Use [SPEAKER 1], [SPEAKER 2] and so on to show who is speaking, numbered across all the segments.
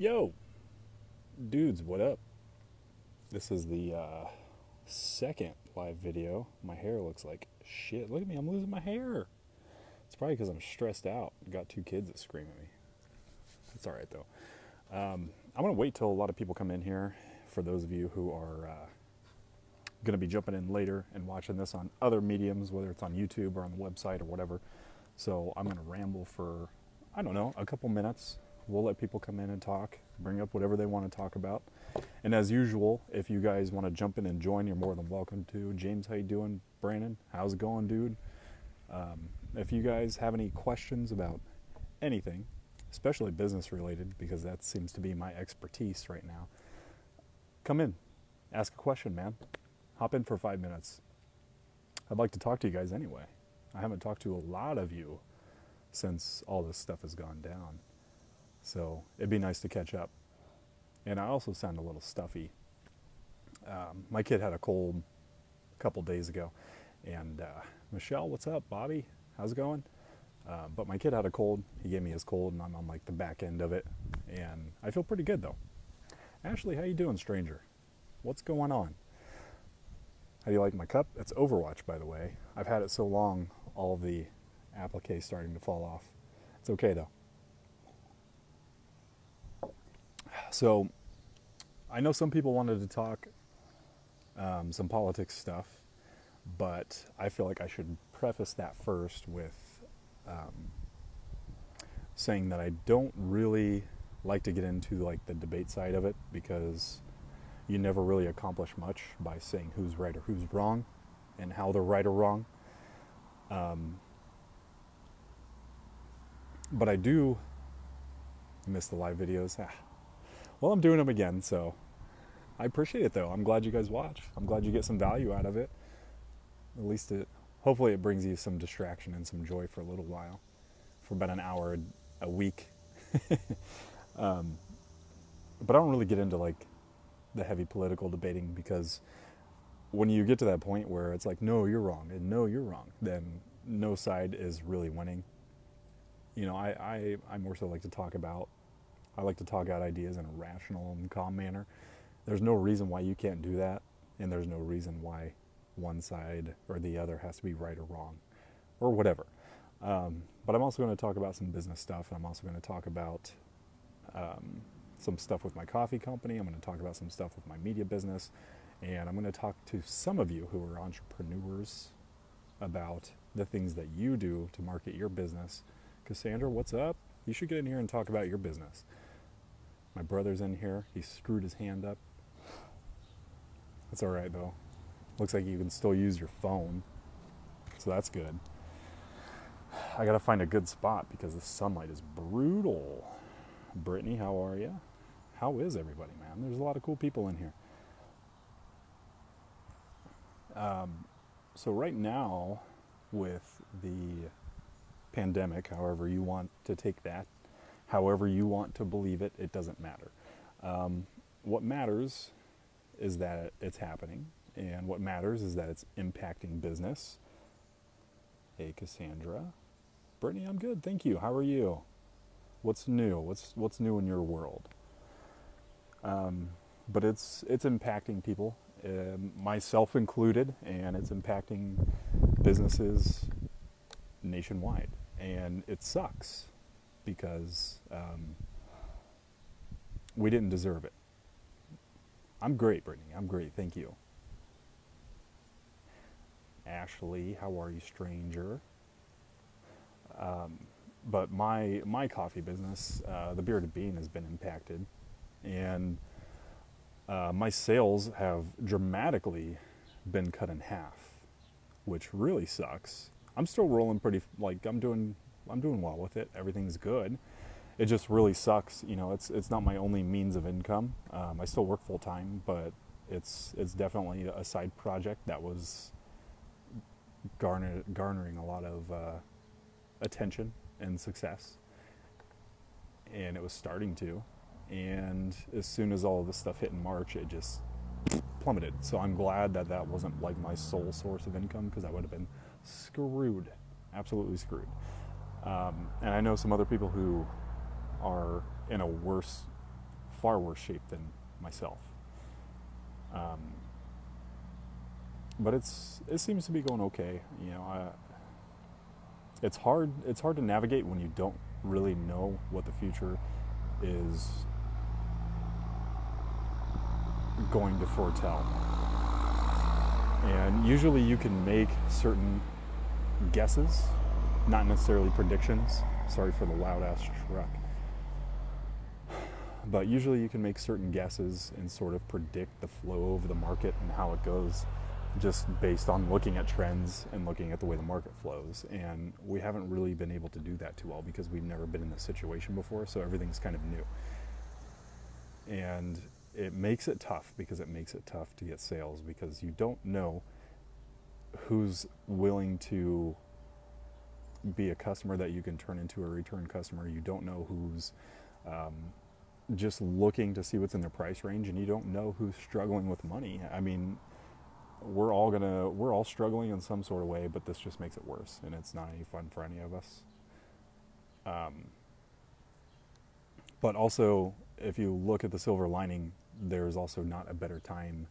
[SPEAKER 1] Yo, dudes, what up? This is the second live video. My hair looks like shit. Look at me, I'm losing my hair. It's probably because I'm stressed out. Got two kids that scream at me. It's alright though. I'm going to wait till a lot of people come in here. For those of you who are going to be jumping in later and watching this on other mediums, whether it's on YouTube or on the website or whatever. So I'm going to ramble for, I don't know, a couple minutes. We'll let people come in and talk, bring up whatever they want to talk about. And as usual, if you guys want to jump in and join, you're more than welcome to. James, how you doing? Brandon, how's it going, dude? If you guys have any questions about anything, especially business related, because that seems to be my expertise right now, come in, ask a question, man. Hop in for 5 minutes. I'd like to talk to you guys anyway. I haven't talked to a lot of you since all this stuff has gone down. So it'd be nice to catch up. And I also sound a little stuffy. My kid had a cold a couple days ago. And Michelle, what's up? Bobby, how's it going? But my kid had a cold. He gave me his cold, and I'm on like the back end of it. And I feel pretty good though. Ashley, how you doing, stranger? What's going on? How do you like my cup? It's Overwatch, by the way. I've had it so long, all of the appliques starting to fall off. It's okay though. So, I know some people wanted to talk some politics stuff, but I feel like I should preface that first with saying that I don't really like to get into like the debate side of it, because you never really accomplish much by saying who's right or who's wrong and how they're right or wrong. But I do miss the live videos. Well, I'm doing them again, so I appreciate it though. I'm glad you guys watch. I'm glad you get some value out of it. At least hopefully it brings you some distraction and some joy for a little while, for about an hour a week. But I don't really get into like the heavy political debating, because when you get to that point where it's like, no, you're wrong, and no, you're wrong, then no side is really winning. You know, I more so like to talk out ideas in a rational and calm manner. There's no reason why you can't do that, and there's no reason why one side or the other has to be right or wrong, or whatever. But I'm also going to talk about some business stuff, and I'm also going to talk about some stuff with my coffee company. I'm going to talk about some stuff with my media business, and I'm going to talk to some of you who are entrepreneurs about the things that you do to market your business. Cassandra, what's up? You should get in here and talk about your business. My brother's in here. He screwed his hand up. It's all right, though. Looks like you can still use your phone, so that's good. I got to find a good spot because the sunlight is brutal. Brittany, how are you? How is everybody, man? There's a lot of cool people in here. So right now, with the pandemic, however you want to take that, however you want to believe it, it doesn't matter. What matters is that it's happening, and what matters is that it's impacting business. Hey, Cassandra. Brittany, I'm good, thank you. How are you? What's new? What's new in your world? But it's impacting people, myself included, and it's impacting businesses nationwide. And it sucks because we didn't deserve it. I'm great, Brittany. I'm great. Thank you. Ashley, how are you, stranger? But my coffee business, the Bearded Bean, has been impacted. And my sales have dramatically been cut in half, which really sucks. I'm still rolling pretty, like I'm doing well with it. Everything's good. It just really sucks. You know, it's not my only means of income. I still work full time, but it's definitely a side project that was garnering a lot of attention and success, and it was starting to. And as soon as all of this stuff hit in March, it just plummeted. So I'm glad that wasn't like my sole source of income, because I would have been screwed, absolutely screwed. And I know some other people who are in a worse far worse shape than myself. But it seems to be going okay. You know, it's hard to navigate when you don't really know what the future is going to foretell. And usually you can make certain guesses, not necessarily predictions. Sorry for the loud ass truck. But usually you can make certain guesses and sort of predict the flow of the market and how it goes, just based on looking at trends and looking at the way the market flows. And we haven't really been able to do that too well because we've never been in this situation before, so everything's kind of new. And it makes it tough, because it makes it tough to get sales, because you don't know who's willing to be a customer that you can turn into a return customer. You don't know who's just looking to see what's in their price range, and you don't know who's struggling with money. I mean, we're all struggling in some sort of way, but this just makes it worse, and it's not any fun for any of us. But also, if you look at the silver lining, there's also not a better time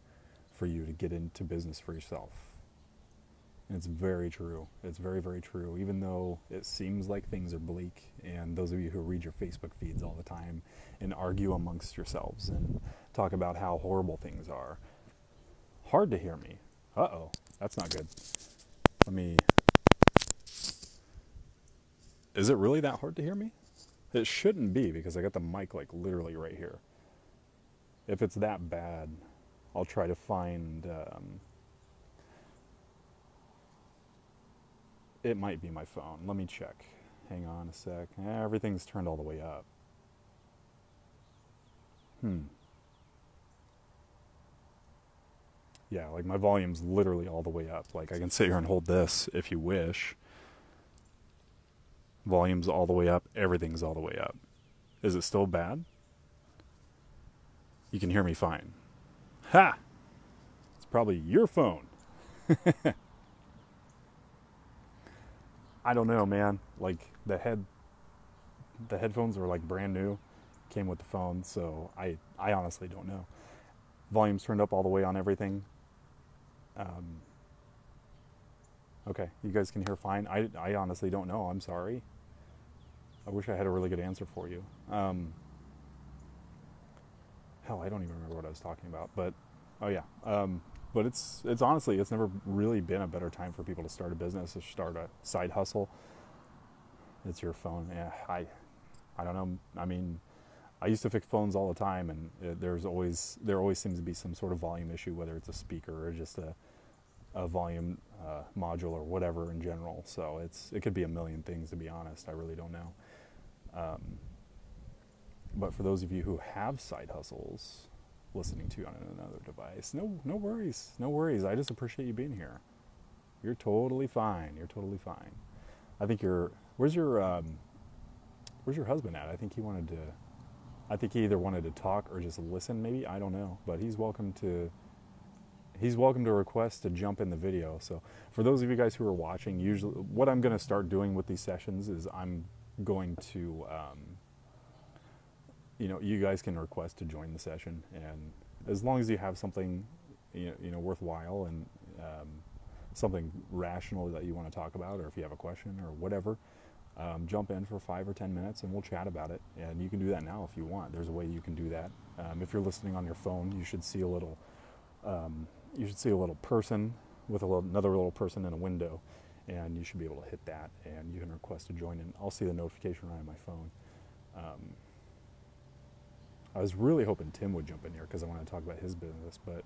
[SPEAKER 1] for you to get into business for yourself. And it's very true. It's very, very true. Even though it seems like things are bleak, and those of you who read your Facebook feeds all the time and argue amongst yourselves and talk about how horrible things are, hard to hear me. Uh-oh, that's not good. Is it really that hard to hear me? It shouldn't be, because I got the mic like literally right here. If it's that bad, I'll try to find, it might be my phone. Let me check. Hang on a sec. Everything's turned all the way up. Yeah, like my volume's literally all the way up. Like I can sit here and hold this if you wish. Volume's all the way up. Everything's all the way up. Is it still bad? You can hear me fine. Ha! It's probably your phone. I don't know, man. Like the headphones were like brand new, came with the phone, so I honestly don't know. Volume's turned up all the way on everything. Okay, you guys can hear fine. I honestly don't know. I'm sorry. I wish I had a really good answer for you. Hell, I don't even remember what I was talking about. But oh yeah. But it's honestly, it's never really been a better time for people to start a business, to start a side hustle. It's your phone. Yeah, I don't know. I mean, I used to fix phones all the time, and there always seems to be some sort of volume issue, whether it's a speaker or just a volume module or whatever in general. So it could be a million things, to be honest. I really don't know. But for those of you who have side hustles listening to on another device, no worries. I just appreciate you being here. You're totally fine. I think where's your husband at? I think he either wanted to talk or just listen, maybe. I don't know, but he's welcome to request to jump in the video. So for those of you guys who are watching, usually what I'm going to start doing with these sessions is I'm going to, you guys can request to join the session, and as long as you have something, worthwhile and something rational that you want to talk about, or if you have a question or whatever, jump in for 5 or 10 minutes and we'll chat about it. And you can do that now if you want. There's a way you can do that. If you're listening on your phone, you should see a little person with another little person in a window, and you should be able to hit that, and you can request to join, and I'll see the notification right on my phone. I was really hoping Tim would jump in here because I want to talk about his business, but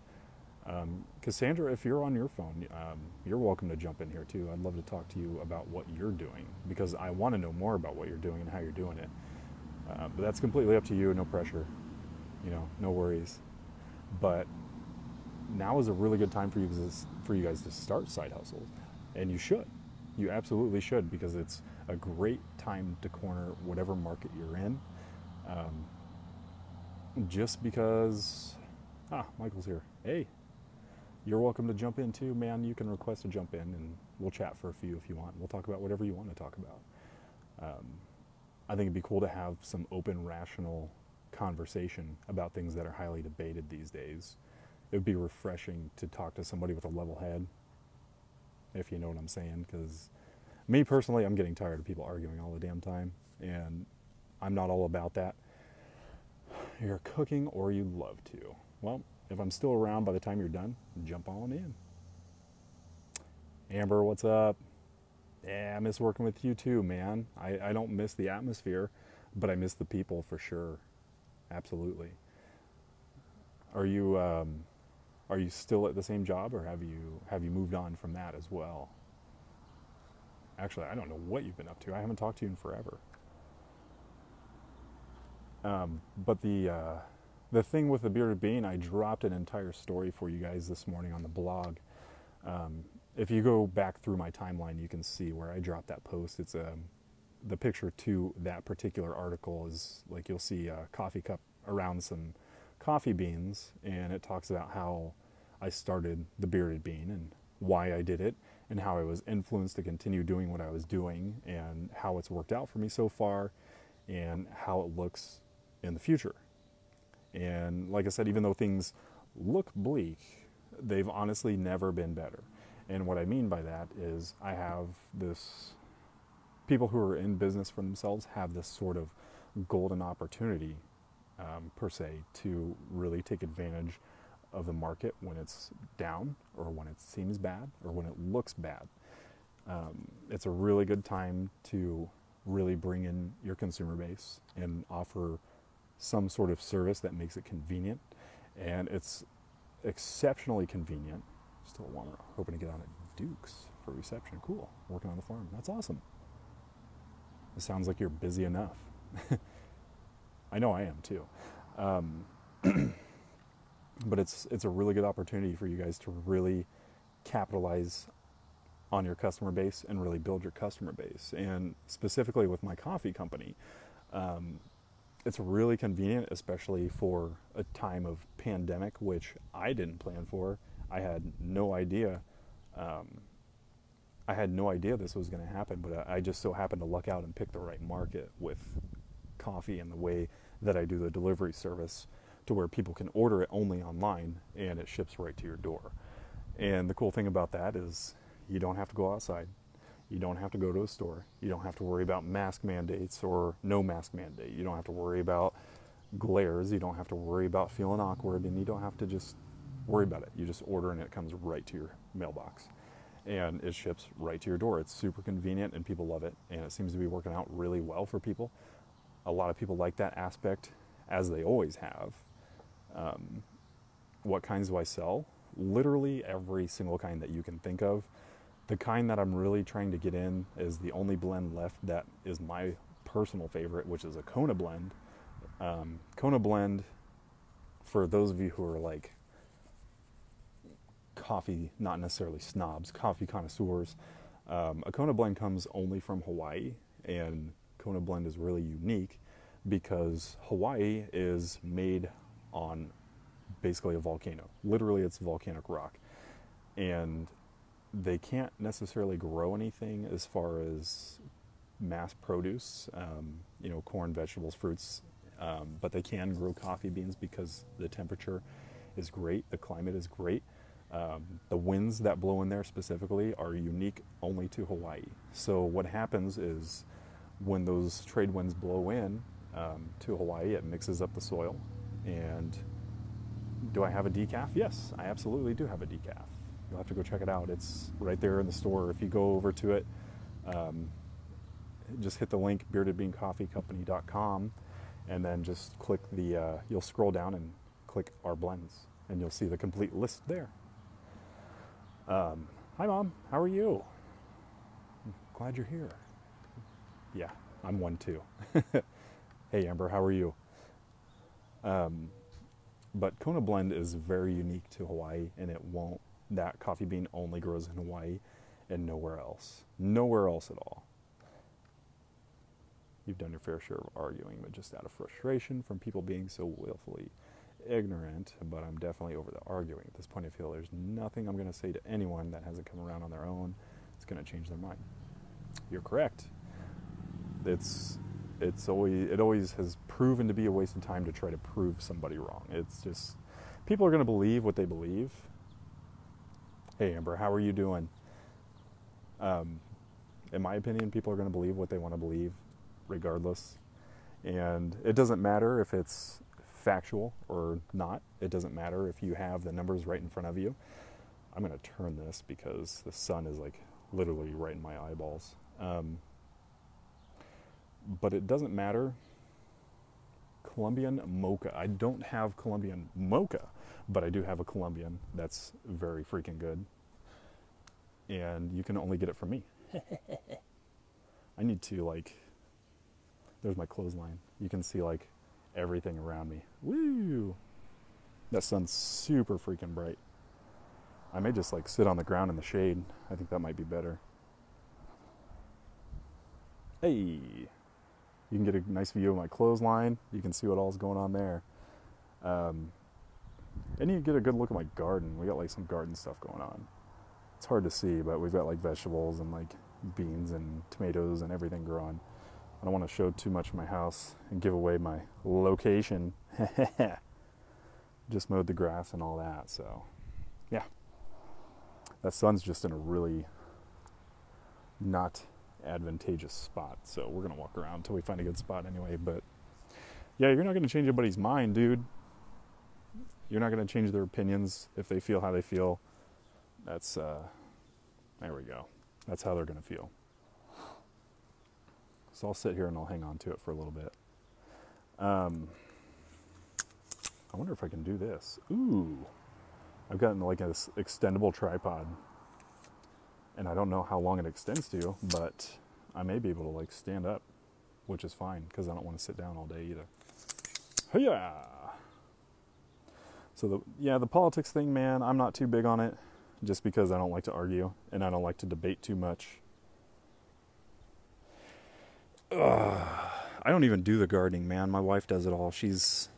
[SPEAKER 1] Cassandra, if you're on your phone, you're welcome to jump in here too. I'd love to talk to you about what you're doing, because I want to know more about what you're doing and how you're doing it. But that's completely up to you, no pressure, no worries. But now is a really good time for you guys to start side hustles, and you absolutely should, because it's a great time to corner whatever market you're in. Just because, Michael's here. Hey, you're welcome to jump in too, man. You can request to jump in, and we'll chat for a few if you want. We'll talk about whatever you want to talk about. I think it'd be cool to have some open, rational conversation about things that are highly debated these days. It would be refreshing to talk to somebody with a level head, if you know what I'm saying, because me personally, I'm getting tired of people arguing all the damn time, and I'm not all about that. You're cooking or you love to. Well, if I'm still around by the time you're done, jump on in. Amber, what's up? Yeah, I miss working with you too, man. I don't miss the atmosphere, but I miss the people for sure. Absolutely. Are you still at the same job, or have you moved on from that as well? Actually, I don't know what you've been up to. I haven't talked to you in forever. But the thing with the bearded bean, I dropped an entire story for you guys this morning on the blog. If you go back through my timeline, you can see where I dropped that post. It's the picture to that particular article is like you'll see a coffee cup around some coffee beans, and it talks about how I started the bearded bean and why I did it and how I was influenced to continue doing what I was doing and how it's worked out for me so far and how it looks in the future. And like I said, even though things look bleak, they've honestly never been better. And what I mean by that is I have this, people who are in business for themselves have this sort of golden opportunity, per se, to really take advantage of the market when it's down or when it seems bad or when it looks bad. It's a really good time to really bring in your consumer base and offer some sort of service that makes it convenient. And it's exceptionally convenient. Still hoping to get on at Duke's for reception. Cool. Working on the farm. That's awesome. It sounds like you're busy enough. I know I am too. But it's a really good opportunity for you guys to really capitalize on your customer base and really build your customer base. And specifically with my coffee company, it's really convenient, especially for a time of pandemic, which I didn't plan for. I had no idea. I had no idea this was going to happen, but I just so happened to luck out and pick the right market with coffee and the way that I do the delivery service to where people can order it only online and it ships right to your door. And the cool thing about that is you don't have to go outside. You don't have to go to a store. You don't have to worry about mask mandates or no mask mandate. You don't have to worry about glares. You don't have to worry about feeling awkward, and you don't have to just worry about it. You just order and it comes right to your mailbox. And it ships right to your door. It's super convenient and people love it. And it seems to be working out really well for people. A lot of people like that aspect, as they always have. What kinds do I sell? Literally every single kind that you can think of. The kind that I'm really trying to get in is the only blend left that is my personal favorite, which is a Kona blend. Kona blend, for those of you who are like coffee, not necessarily snobs, coffee connoisseurs, a Kona blend comes only from Hawaii, and Kona blend is really unique because Hawaii is made on basically a volcano. Literally, it's volcanic rock. And they can't necessarily grow anything as far as mass produce, corn, vegetables, fruits, but they can grow coffee beans because the temperature is great, the climate is great. The winds that blow in there specifically are unique only to Hawaii. So what happens is when those trade winds blow in to Hawaii, it mixes up the soil. And do I have a decaf? Yes, I absolutely do have a decaf. You'll have to go check it out. It's right there in the store. If you go over to it, just hit the link, beardedbeancoffeecompany.com, and then just click the, you'll scroll down and click our blends, and you'll see the complete list there. Hi, Mom. How are you? Glad you're here. Yeah, I'm one too. Hey, Amber. How are you? But Kona blend is very unique to Hawaii, and that coffee bean only grows in Hawaii and nowhere else. Nowhere else at all. You've done your fair share of arguing, but just out of frustration from people being so willfully ignorant. But I'm definitely over the arguing. At this point, I feel there's nothing I'm going to say to anyone that hasn't come around on their own. It's going to change their mind. You're correct. It's It always has proven to be a waste of time to try to prove somebody wrong. It's just, people are going to believe what they believe. Hey Amber, how are you doing? In my opinion, people are going to believe what they want to believe, regardless. And it doesn't matter if it's factual or not. It doesn't matter if you have the numbers right in front of you. I'm going to turn this because the sun is like literally right in my eyeballs. But it doesn't matter. Colombian mocha. I don't have Colombian mocha, but I do have a Colombian that's very freaking good. And you can only get it from me. I need to, like, there's my clothesline. You can see like everything around me. Woo! That sun's super freaking bright. I may just like sit on the ground in the shade. I think that might be better. Hey! You can get a nice view of my clothesline. You can see what all's going on there. And you get a good look at my garden. We got like some garden stuff going on. It's hard to see, but we've got like vegetables and like beans and tomatoes and everything growing. I don't want to show too much of my house and give away my location. Just mowed the grass and all that, so yeah. That sun's just in a really not advantageous spot, so we're gonna walk around until we find a good spot anyway. But yeah, you're not gonna change anybody's mind, dude. You're not gonna change their opinions if they feel how they feel. That's there we go. That's how they're gonna feel. So I'll sit here and I'll hang on to it for a little bit. I wonder if I can do this. Ooh, I've gotten like an extendable tripod, and I don't know how long it extends to, but I may be able to like stand up, which is fine because I don't want to sit down all day either. Yeah. So the politics thing, man, I'm not too big on it, just because I don't like to argue and I don't like to debate too much. I don't even do the gardening, man. My wife does it all. She's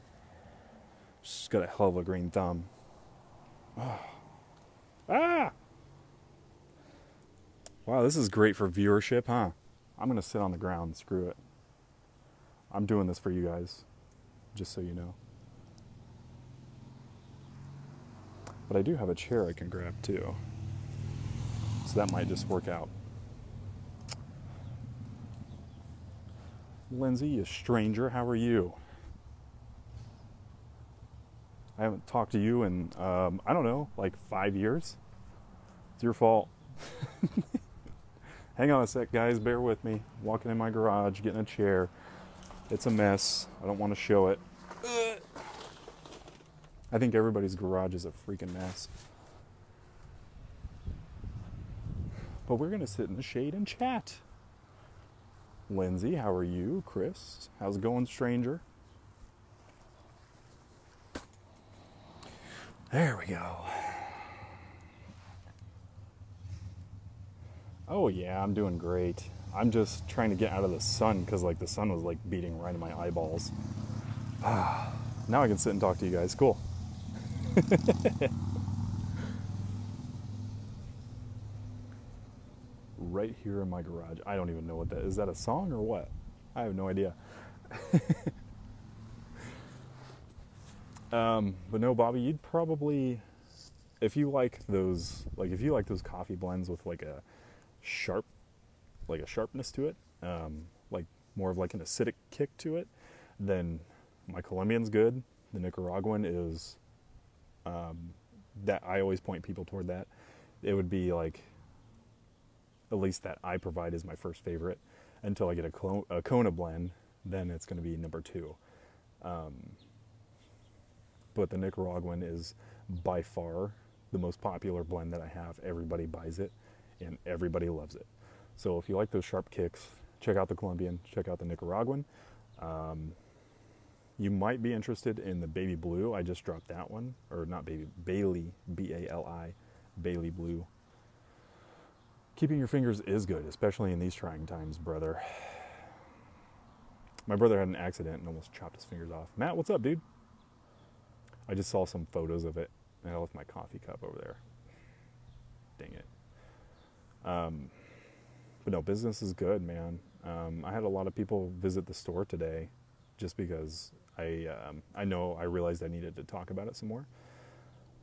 [SPEAKER 1] got a hell of a green thumb. Ah! Wow, this is great for viewership, huh? I'm going to sit on the ground. Screw it. I'm doing this for you guys, just so you know. But I do have a chair I can grab, too. So that might just work out. Lindsay, you stranger, how are you? I haven't talked to you in, I don't know, like 5 years. It's your fault. Hang on a sec, guys, bear with me. Walking in my garage, getting a chair. It's a mess. I don't want to show it. I think everybody's garage is a freaking mess. But we're going to sit in the shade and chat. Lindsay, how are you? Chris, how's it going, stranger? There we go. Oh yeah, I'm doing great. I'm just trying to get out of the sun because like the sun was like beating right in my eyeballs. Now I can sit and talk to you guys. Cool. Right here in my garage. I don't even know what that is. Is that a song or what? I have no idea. But no, Bobby, you'd probably, if you like those coffee blends with like a sharpness to it, like more of like an acidic kick to it, then my Colombian's good. The Nicaraguan is, that I always point people toward that. It would be like, at least that I provide is my first favorite. Until I get a Kona blend, then it's going to be number 2. But the Nicaraguan is by far the most popular blend that I have. Everybody buys it, and everybody loves it. So if you like those sharp kicks, check out the Colombian, check out the Nicaraguan. You might be interested in the Baby Blue. I just dropped that one. Or not Baby, Bailey, B-A-L-I, Bailey Blue. Keeping your fingers is good, especially in these trying times, brother. My brother had an accident and almost chopped his fingers off. Matt, what's up, dude? I just saw some photos of it, and I left my coffee cup over there. Dang it. But no, business is good, man. I had a lot of people visit the store today just because I realized I needed to talk about it some more,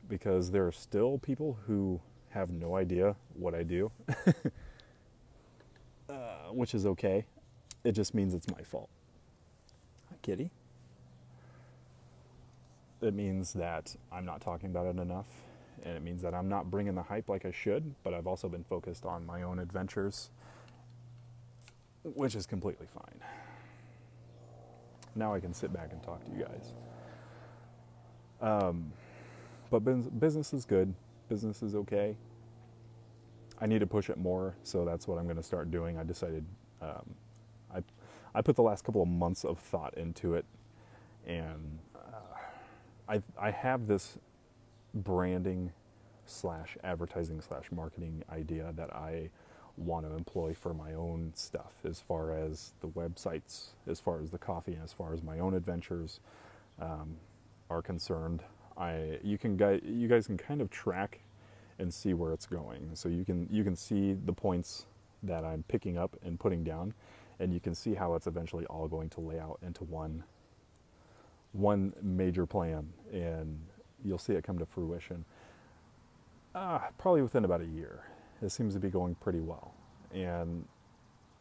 [SPEAKER 1] because there are still people who have no idea what I do, which is okay. It just means it's my fault. Hi, kitty. It means that I'm not talking about it enough, and it means that I'm not bringing the hype like I should, but I've also been focused on my own adventures, which is completely fine. Now I can sit back and talk to you guys. But business is good. Business is okay. I need to push it more, so that's what I'm going to start doing. I decided, I put the last couple of months of thought into it, and I have this branding / advertising / marketing idea that I want to employ for my own stuff, as far as the websites, as far as the coffee, and as far as my own adventures are concerned. You guys can kind of track and see where it's going. So you can see the points that I'm picking up and putting down, and you can see how it's eventually all going to lay out into one major plan, and you'll see it come to fruition probably within about a year. It seems to be going pretty well. And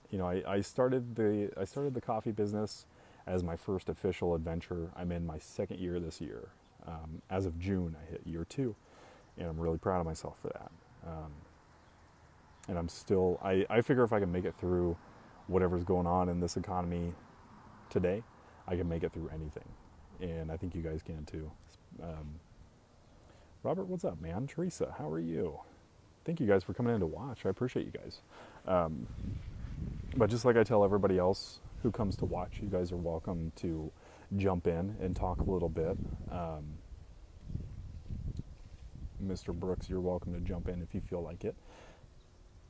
[SPEAKER 1] you know, I started the coffee business as my first official adventure. I'm in my second year this year. As of June, I hit year 2, and I'm really proud of myself for that. And I'm still, I figure if I can make it through whatever's going on in this economy today, I can make it through anything. And I think you guys can too. Robert, what's up, man? Teresa, how are you? Thank you guys for coming in to watch. I appreciate you guys. But just like I tell everybody else who comes to watch, you guys are welcome to jump in and talk a little bit. Mr. Brooks, you're welcome to jump in if you feel like it.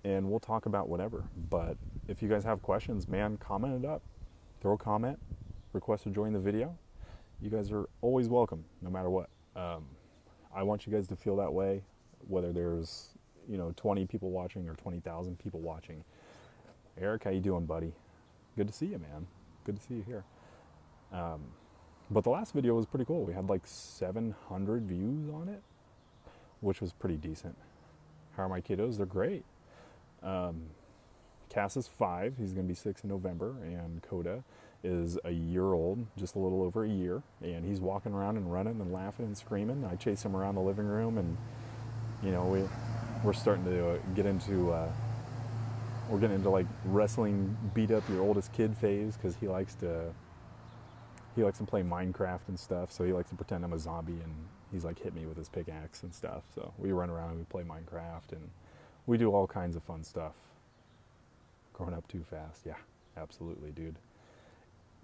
[SPEAKER 1] And we'll talk about whatever. But if you guys have questions, man, comment it up. Throw a comment. Request to join the video. You guys are always welcome, no matter what. I want you guys to feel that way, whether there's 20 people watching or 20,000 people watching. Eric, how you doing, buddy? Good to see you, man. Good to see you here. But the last video was pretty cool. We had like 700 views on it, which was pretty decent. How are my kiddos? They're great. Cass is 5. He's going to be 6 in November. And Coda is a year old, just a little over a year. And he's walking around and running and laughing and screaming. I chase him around the living room, and we're starting to get into like wrestling, beat up your oldest kid phase, because he likes to play Minecraft and stuff. So he likes to pretend I'm a zombie, and he's like hit me with his pickaxe and stuff. So we run around and we play Minecraft, and we do all kinds of fun stuff. Growing up too fast. Yeah, absolutely, dude.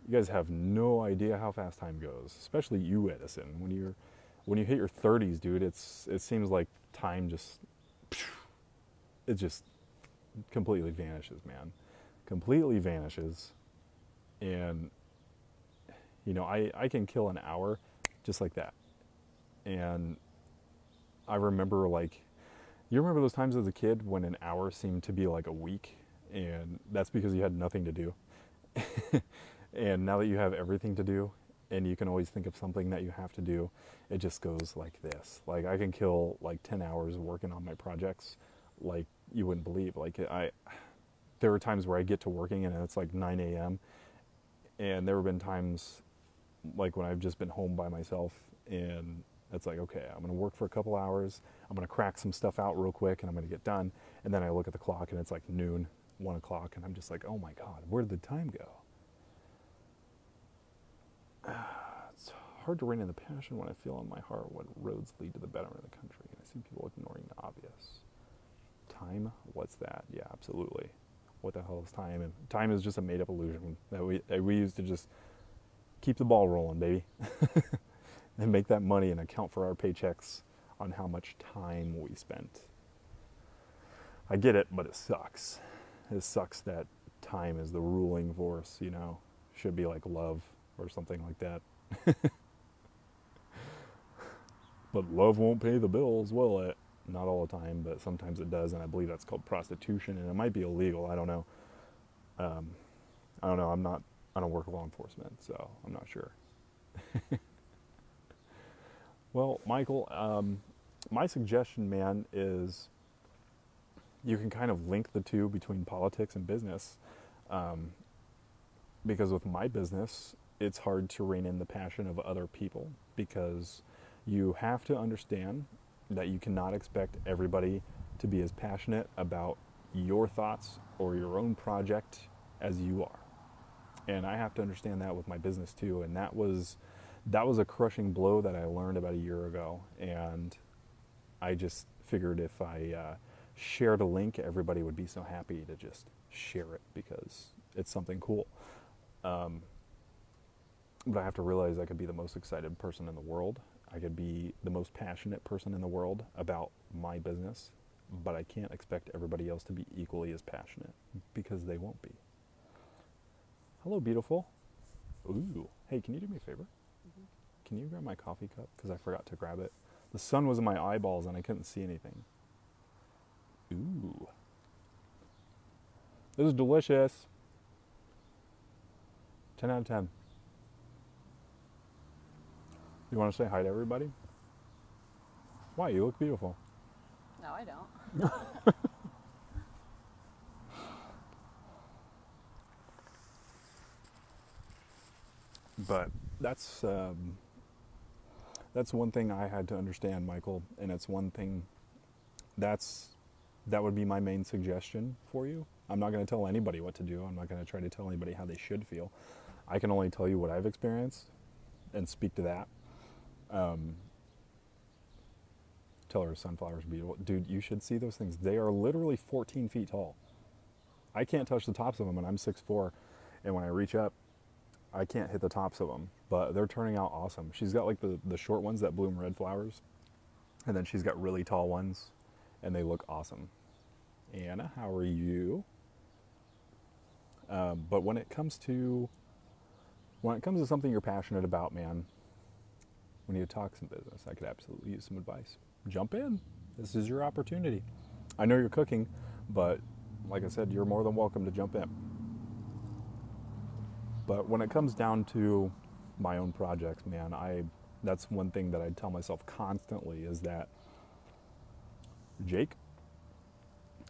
[SPEAKER 1] You guys have no idea how fast time goes, especially you, Edison. When you hit your 30s, dude, it seems like time just completely vanishes, man. Completely vanishes. And I can kill an hour just like that. And I remember, you remember those times as a kid when an hour seemed to be like a week, and that's because you had nothing to do. And now that you have everything to do, and you can always think of something that you have to do, it just goes like this. Like, I can kill like 10 hours working on my projects like you wouldn't believe. There were times where I get to working and it's like 9 a.m. And there have been times like when I've just been home by myself, and it's like, okay, I'm going to work for a couple hours. I'm going to crack some stuff out real quick, and I'm going to get done. And then I look at the clock and it's like noon, 1 o'clock, and I'm just like, oh my God, where did the time go? It's hard to rein in the passion when I feel in my heart what roads lead to the betterment of the country. I see people ignoring the obvious. Time? What's that? Yeah, absolutely. What the hell is time? And time is just a made-up illusion that we use to just keep the ball rolling, baby. And make that money and account for our paychecks on how much time we spent. I get it, but it sucks. It sucks that time is the ruling force, Should be like love or something like that. But love won't pay the bills, will it? Not all the time, but sometimes it does, and I believe that's called prostitution, and it might be illegal, I don't know. I don't know. I don't work with law enforcement, so I'm not sure. Well, Michael, my suggestion, man, is you can kind of link the two between politics and business. Because with my business, it's hard to rein in the passion of other people because you have to understand that you cannot expect everybody to be as passionate about your thoughts or your own project as you are. And I have to understand that with my business too. And that was a crushing blow that I learned about a year ago. And I just figured if I shared a link, everybody would be so happy to just share it because it's something cool. But I have to realize I could be the most excited person in the world. I could be the most passionate person in the world about my business, but I can't expect everybody else to be equally as passionate because they won't be. Hello, beautiful. Ooh. Hey, can you do me a favor? Mm-hmm. Can you grab my coffee cup? Because I forgot to grab it. The sun was in my eyeballs and I couldn't see anything. Ooh. This is delicious. 10 out of 10. You want to say hi to everybody? Why? You look beautiful.
[SPEAKER 2] No, I don't.
[SPEAKER 1] But that's one thing I had to understand, Michael, and it's one thing that would be my main suggestion for you. I'm not going to tell anybody what to do. I'm not going to try to tell anybody how they should feel. I can only tell you what I've experienced and speak to that. Tell her sunflower's beautiful. Dude, you should see those things. They are literally 14 feet tall. I can't touch the tops of them, and I'm 6'4", and when I reach up, I can't hit the tops of them, but they're turning out awesome. She's got like the short ones that bloom red flowers, and then she's got really tall ones, and they look awesome. Anna, how are you? But when it comes to something you're passionate about, man, we need to talk some business. I could absolutely use some advice. Jump in. This is your opportunity. I know you're cooking, but like I said, you're more than welcome to jump in. But when it comes down to my own projects, man, that's one thing that I tell myself constantly is that, Jake,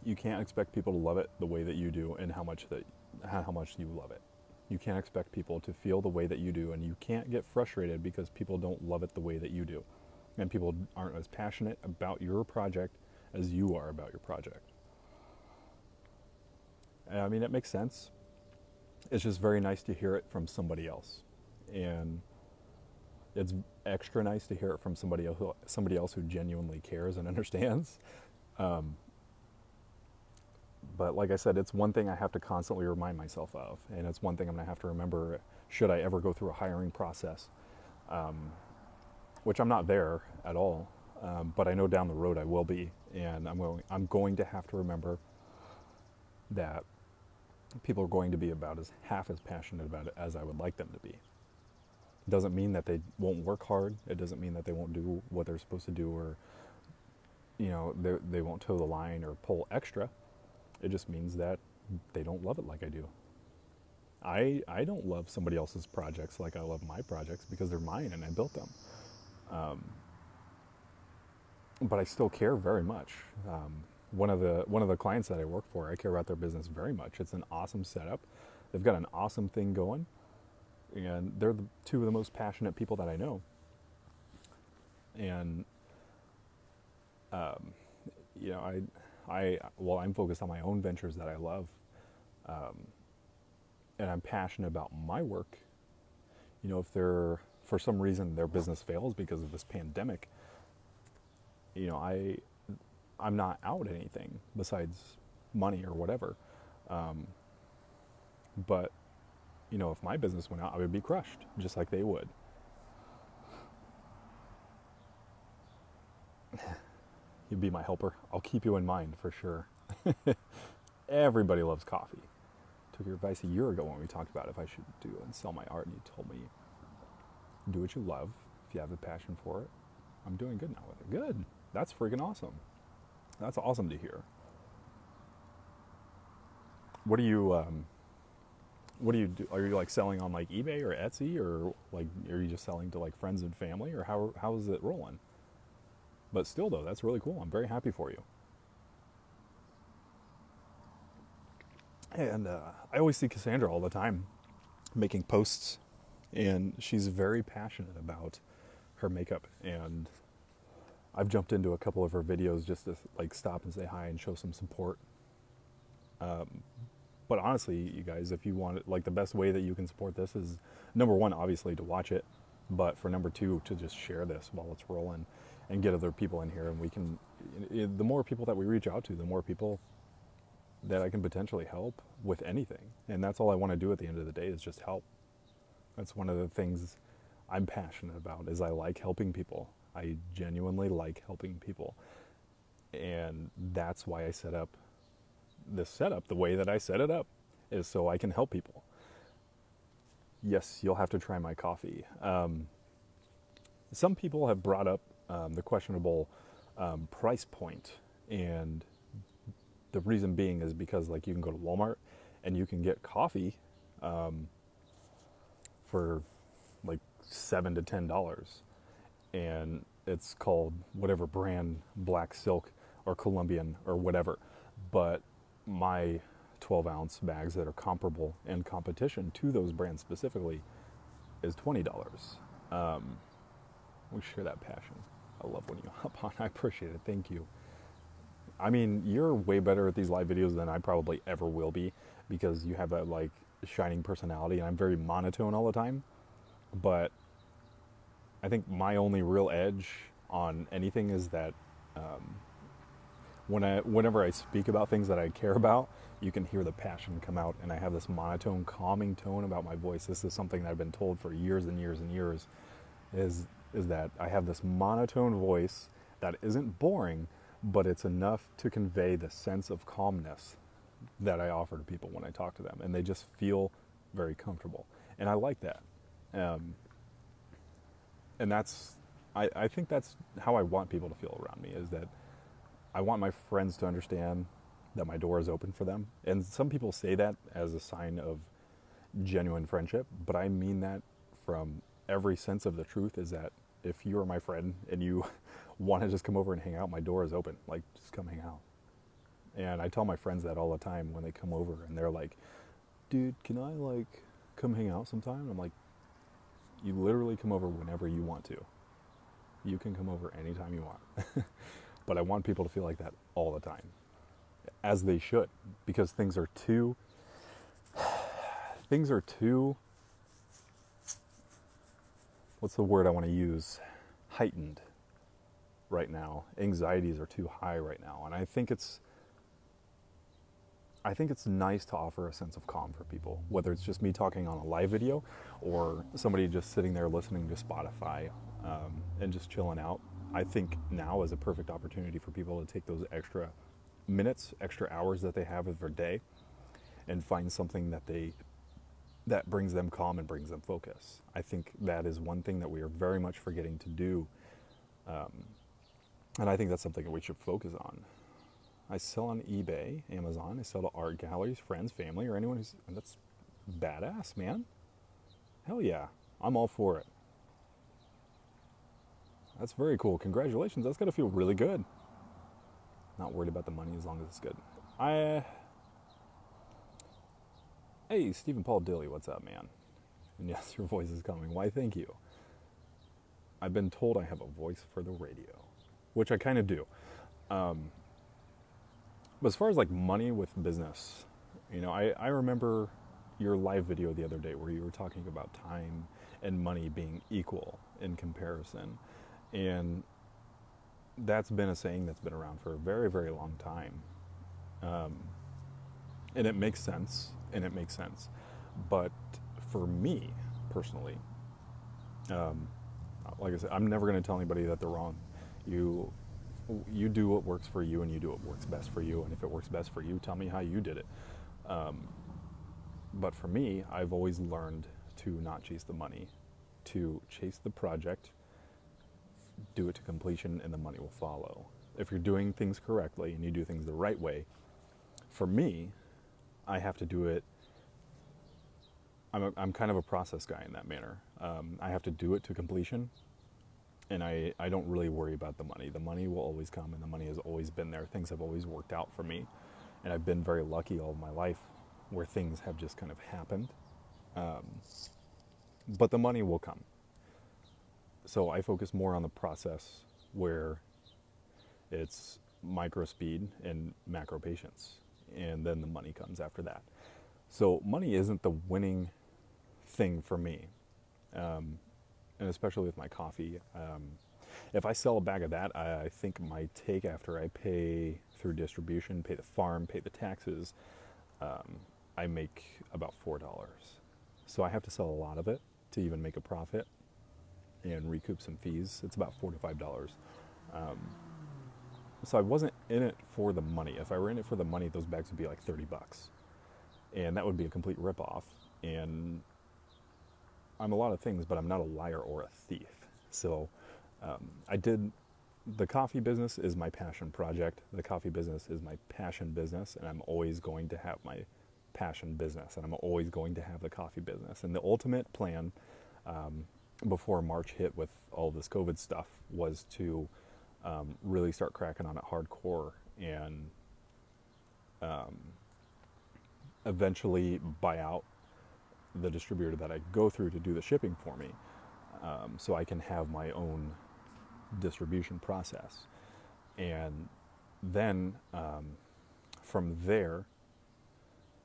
[SPEAKER 1] you can't expect people to love it the way that you do and how much you love it. You can't expect people to feel the way that you do, and you can't get frustrated because people don't love it the way that you do. And people aren't as passionate about your project as you are about your project. I mean, it makes sense. It's just very nice to hear it from somebody else. And it's extra nice to hear it from somebody else who genuinely cares and understands. But like I said, it's one thing I have to constantly remind myself of. And it's one thing I'm going to have to remember should I ever go through a hiring process, which I'm not there at all. But I know down the road I will be. And I'm going to have to remember that people are going to be about half as passionate about it as I would like them to be. It doesn't mean that they won't work hard. It doesn't mean that they won't do what they're supposed to do, or they won't toe the line or pull extra. It just means that they don't love it like I do. I don't love somebody else's projects like I love my projects because they're mine and I built them. But I still care very much. One of the clients that I work for, I care about their business very much. It's an awesome setup. They've got an awesome thing going, and they're the two of the most passionate people that I know. And I'm focused on my own ventures that I love, and I'm passionate about my work. If for some reason their business fails because of this pandemic, I'm not out anything besides money or whatever. But, if my business went out, I would be crushed just like they would. You'd be my helper. I'll keep you in mind for sure. Everybody loves coffee. Took your advice a year ago when we talked about if I should do and sell my art, and you told me, do what you love. If you have the passion for it. I'm doing good now with it. Good. That's freaking awesome. That's awesome to hear. What are you what do you do? Are you like selling on like eBay or Etsy, or like are you just selling to like friends and family, or how is it rolling? But still though, that's really cool. I'm very happy for you. And I always see Cassandra all the time making posts, and she's very passionate about her makeup. And I've jumped into a couple of her videos just to like stop and say hi and show some support. But honestly, you guys, if you want it, like the best way that you can support this is number one, obviously to watch it, but for number two, to just share this while it's rolling and get other people in here. And we can, the more people that we reach out to, the more people that I can potentially help with anything. And that's all I want to do at the end of the day, is just help. That's one of the things I'm passionate about, is I like helping people. I genuinely like helping people. And that's why I set up this setup the way that I set it up, is so I can help people. Yes, you'll have to try my coffee. Some people have brought up the questionable price point, and the reason being is because like you can go to Walmart and you can get coffee for like $7 to $10, and it's called whatever brand, Black Silk or Colombian or whatever. But my 12-ounce bags that are comparable in competition to those brands specifically is $20. We share that passion. I love when you hop on. I appreciate it. Thank you. I mean, you're way better at these live videos than I probably ever will be, because you have that like shining personality, and I'm very monotone all the time. But I think my only real edge on anything is that whenever I speak about things that I care about, you can hear the passion come out, and I have this monotone, calming tone about my voice. This is something that I've been told for years and years and years, is that I have this monotone voice that isn't boring, but it's enough to convey the sense of calmness that I offer to people when I talk to them, and they just feel very comfortable. And I like that. And that's, I think that's how I want people to feel around me, is that I want my friends to understand that my door is open for them. And some people say that as a sign of genuine friendship, but I mean that from every sense of the truth, is that if you are my friend and you want to just come over and hang out, my door is open. Like, just come hang out. And I tell my friends that all the time when they come over, and they're like, dude, can I like come hang out sometime? I'm like, you literally come over whenever you want to. You can come over anytime you want. But I want people to feel like that all the time, as they should, because things are too, what's the word I want to use? Heightened right now. Anxieties are too high right now. And I think it's nice to offer a sense of calm for people, whether it's just me talking on a live video or somebody just sitting there listening to Spotify and just chilling out. I think now is a perfect opportunity for people to take those extra minutes, extra hours that they have of their day, and find something that brings them calm and brings them focus. I think that is one thing that we are very much forgetting to do, and I think that's something that we should focus on. I sell on eBay, Amazon. I sell to art galleries, friends, family, or anyone who's... And that's badass, man. Hell yeah. I'm all for it. That's very cool. Congratulations. That's got to feel really good. Not worried about the money as long as it's good. Hey, Stephen Paul Dilly, what's up, man? And yes, your voice is coming. Why, thank you. I've been told I have a voice for the radio, which I kind of do. But as far as like money with business, you know, I remember your live video the other day where you were talking about time and money being equal in comparison. And that's been a saying that's been around for a very, very long time. And it makes sense, But for me, personally, like I said, I'm never going to tell anybody that they're wrong. You do what works for you, and you do what works best for you. And if it works best for you, tell me how you did it. But for me, I've always learned to not chase the money, to chase the project, do it to completion, and the money will follow. If you're doing things correctly and you do things the right way, for me, I have to do it I'm kind of a process guy in that manner. I have to do it to completion, and I don't really worry about the money. The money will always come, and the money has always been there. Things have always worked out for me, and I've been very lucky all of my life where things have just kind of happened. But the money will come. So I focus more on the process where it's micro speed and macro patience, and then the money comes after that. So money isn't the winning thing for me, and especially with my coffee. If I sell a bag of that, I think my take after I pay through distribution, pay the farm, pay the taxes, I make about $4. So I have to sell a lot of it to even make a profit and recoup some fees. It's about $4 to $5. So I wasn't in it for the money. If I were in it for the money, those bags would be like $30. And that would be a complete ripoff. And I'm a lot of things, but I'm not a liar or a thief. So the coffee business is my passion project. The coffee business is my passion business, and I'm always going to have my passion business, and I'm always going to have the coffee business. And the ultimate plan before March hit with all this COVID stuff was to really start cracking on it hardcore and eventually buy out the distributor that I go through to do the shipping for me, so I can have my own distribution process. And then from there,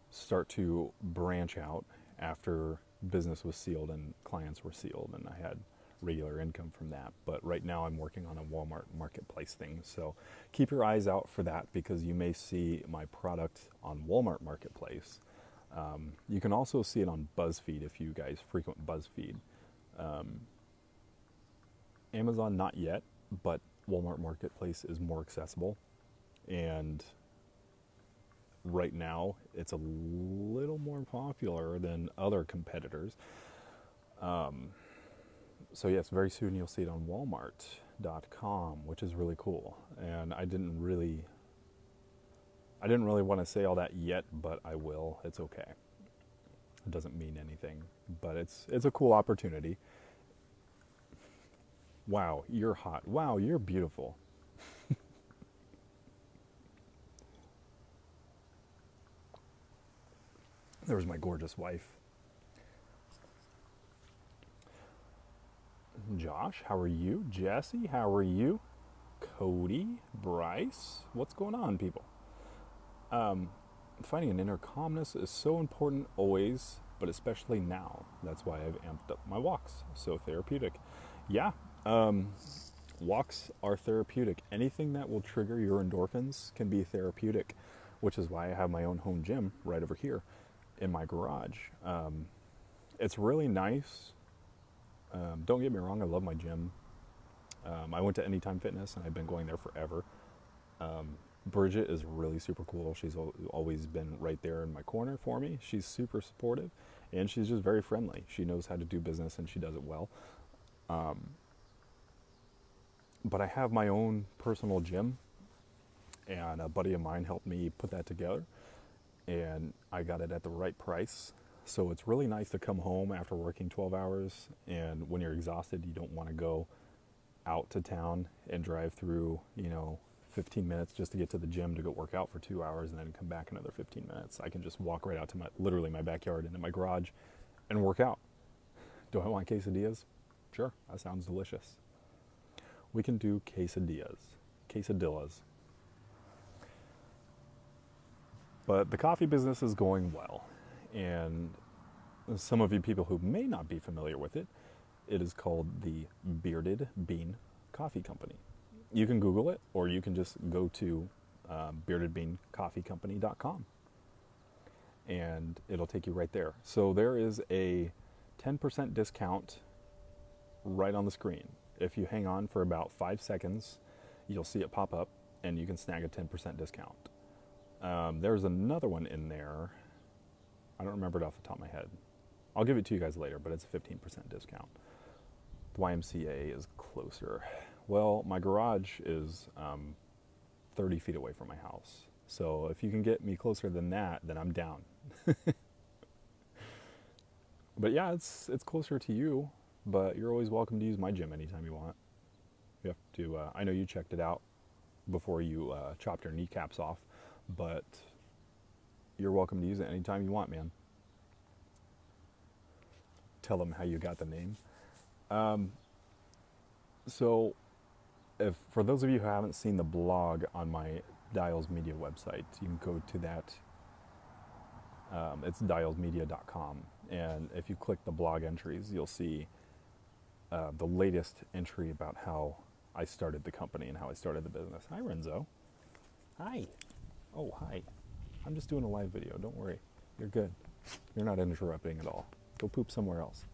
[SPEAKER 1] start to branch out after business was sealed and clients were sealed, and I had regular income from that. But right now I'm working on a Walmart marketplace thing, so keep your eyes out for that, because you may see my product on Walmart marketplace. You can also see it on BuzzFeed if you guys frequent BuzzFeed. Amazon not yet, but Walmart marketplace is more accessible, and right now it's a little more popular than other competitors. So yes, very soon you'll see it on Walmart.com, which is really cool. And I didn't really want to say all that yet, but I will. It's okay. It doesn't mean anything, but it's a cool opportunity. Wow, you're hot. Wow, you're beautiful. There's my gorgeous wife. Josh, how are you? Jesse, how are you? Cody, Bryce, what's going on, people? Finding an inner calmness is so important always, but especially now. That's why I've amped up my walks. So therapeutic. Yeah, walks are therapeutic. Anything that will trigger your endorphins can be therapeutic, which is why I have my own home gym right over here in my garage. It's really nice. Don't get me wrong, I love my gym. I went to Anytime Fitness, and I've been going there forever. Bridget is really super cool. She's always been right there in my corner for me. She's super supportive, and she's just very friendly. She knows how to do business, and she does it well. But I have my own personal gym, and a buddy of mine helped me put that together, and I got it at the right price. So it's really nice to come home after working 12 hours, and when you're exhausted, you don't want to go out to town and drive through, 15 minutes just to get to the gym to go work out for 2 hours and then come back another 15 minutes. I can just walk right out to literally my backyard into my garage and work out. Do I want quesadillas? Sure, that sounds delicious. We can do quesadillas. But the coffee business is going well. And some of you people who may not be familiar with it, it is called the Bearded Bean Coffee Company. You can Google it, or you can just go to beardedbeancoffeecompany.com, and it'll take you right there. So there is a 10% discount right on the screen. If you hang on for about 5 seconds, you'll see it pop up, and you can snag a 10% discount. There's another one in there. I don't remember it off the top of my head. I'll give it to you guys later, but it's a 15% discount. The YMCA is closer. Well, my garage is 30 feet away from my house. So if you can get me closer than that, then I'm down. But yeah, it's closer to you, but you're always welcome to use my gym anytime you want. You have to, I know you checked it out before you chopped your kneecaps off, but you're welcome to use it anytime you want, man. Tell them how you got the name. So, if for those of you who haven't seen the blog on my Dials Media website, you can go to that. It's dialsmedia.com, and if you click the blog entries, you'll see the latest entry about how I started the company and how I started the business. Hi, Renzo. Hi. Oh, hi. I'm just doing a live video. Don't worry. You're good. You're not interrupting at all. Go poop somewhere else.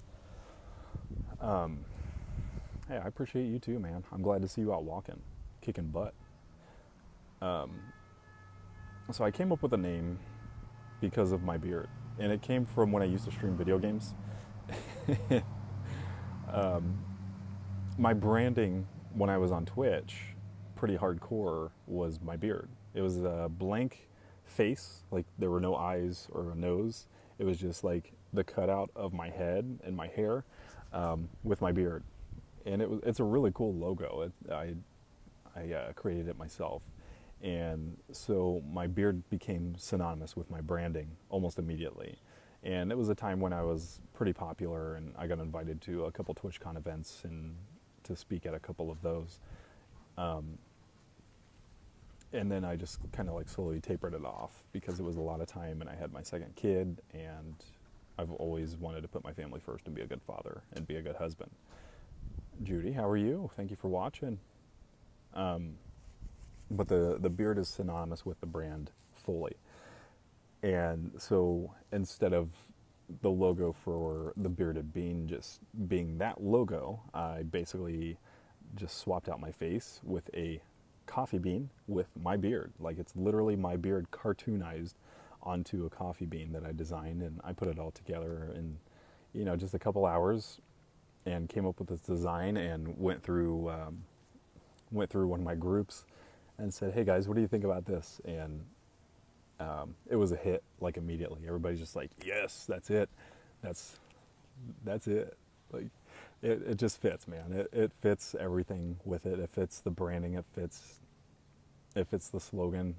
[SPEAKER 1] Hey, I appreciate you too, man. I'm glad to see you out walking, kicking butt. So I came up with a name because of my beard, and it came from when I used to stream video games. My branding when I was on Twitch, pretty hardcore, was my beard. It was a blank face, like there were no eyes or a nose. It was just like the cutout of my head and my hair with my beard. And it's a really cool logo. I created it myself. And so my beard became synonymous with my branding almost immediately. And it was a time when I was pretty popular, and I got invited to a couple TwitchCon events and to speak at a couple of those. And then I just kind of like slowly tapered it off because it was a lot of time, and I had my second kid, and I've always wanted to put my family first and be a good father and be a good husband. Judy, how are you? Thank you for watching. But the beard is synonymous with the brand fully. And so instead of the logo for the Bearded Bean just being that logo, I basically just swapped out my face with a coffee bean with my beard. Like, it's literally my beard cartoonized onto a coffee bean that I designed, and I put it all together in, just a couple hours, and came up with this design, and went through one of my groups and said, hey guys, what do you think about this? And it was a hit, like, immediately. Everybody's just like, yes, that's it. That's it. Like, it just fits, man. It fits everything with it. It fits the branding. It fits the slogan,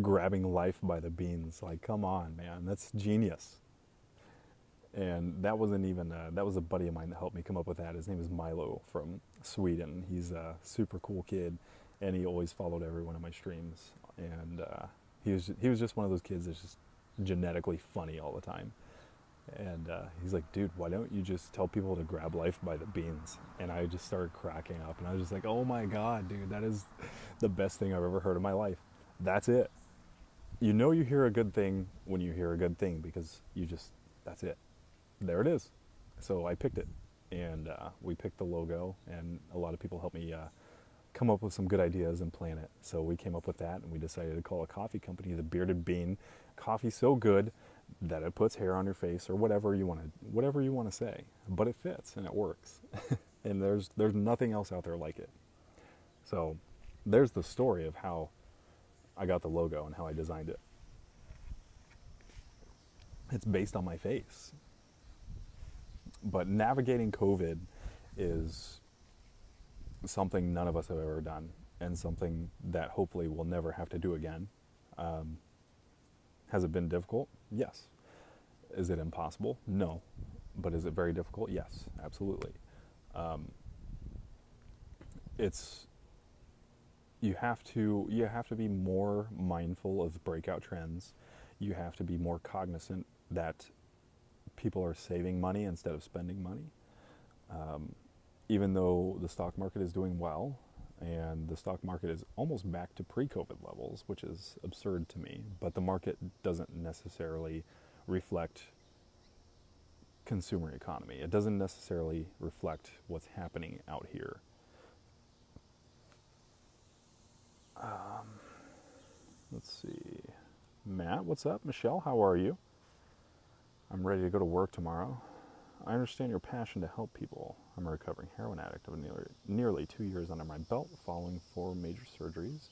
[SPEAKER 1] grabbing life by the beans. Like, come on, man. That's genius. And that wasn't even, that was a buddy of mine that helped me come up with that. His name is Milo from Sweden. He's a super cool kid, and he always followed every one of my streams. And he was just one of those kids that's just genetically funny all the time. And he's like, dude, why don't you just tell people to grab life by the beans? And I just started cracking up, and I was just like, oh my God, dude, that is the best thing I've ever heard in my life. That's it. You know you hear a good thing when you hear a good thing, because that's it. There it is. So I picked it, and we picked the logo, and a lot of people helped me come up with some good ideas and plan it. So we came up with that, and we decided to call a coffee company the Bearded Bean. Coffee so good that it puts hair on your face, or whatever you want to say, but it fits and it works. And there's nothing else out there like it. So there's the story of how I got the logo and how I designed it. It's based on my face. But navigating COVID is something none of us have ever done, and something that hopefully we'll never have to do again. Has it been difficult? Yes. Is it impossible? No. But is it very difficult? Yes, absolutely. You have to be more mindful of breakout trends. You have to be more cognizant that people are saving money instead of spending money. Even though the stock market is doing well, and the stock market is almost back to pre-COVID levels, which is absurd to me, but the market doesn't necessarily reflect consumer economy. It doesn't necessarily reflect what's happening out here. Let's see. Matt, what's up? Michelle, how are you? I'm ready to go to work tomorrow. I understand your passion to help people. I'm a recovering heroin addict of nearly 2 years under my belt, following 4 major surgeries,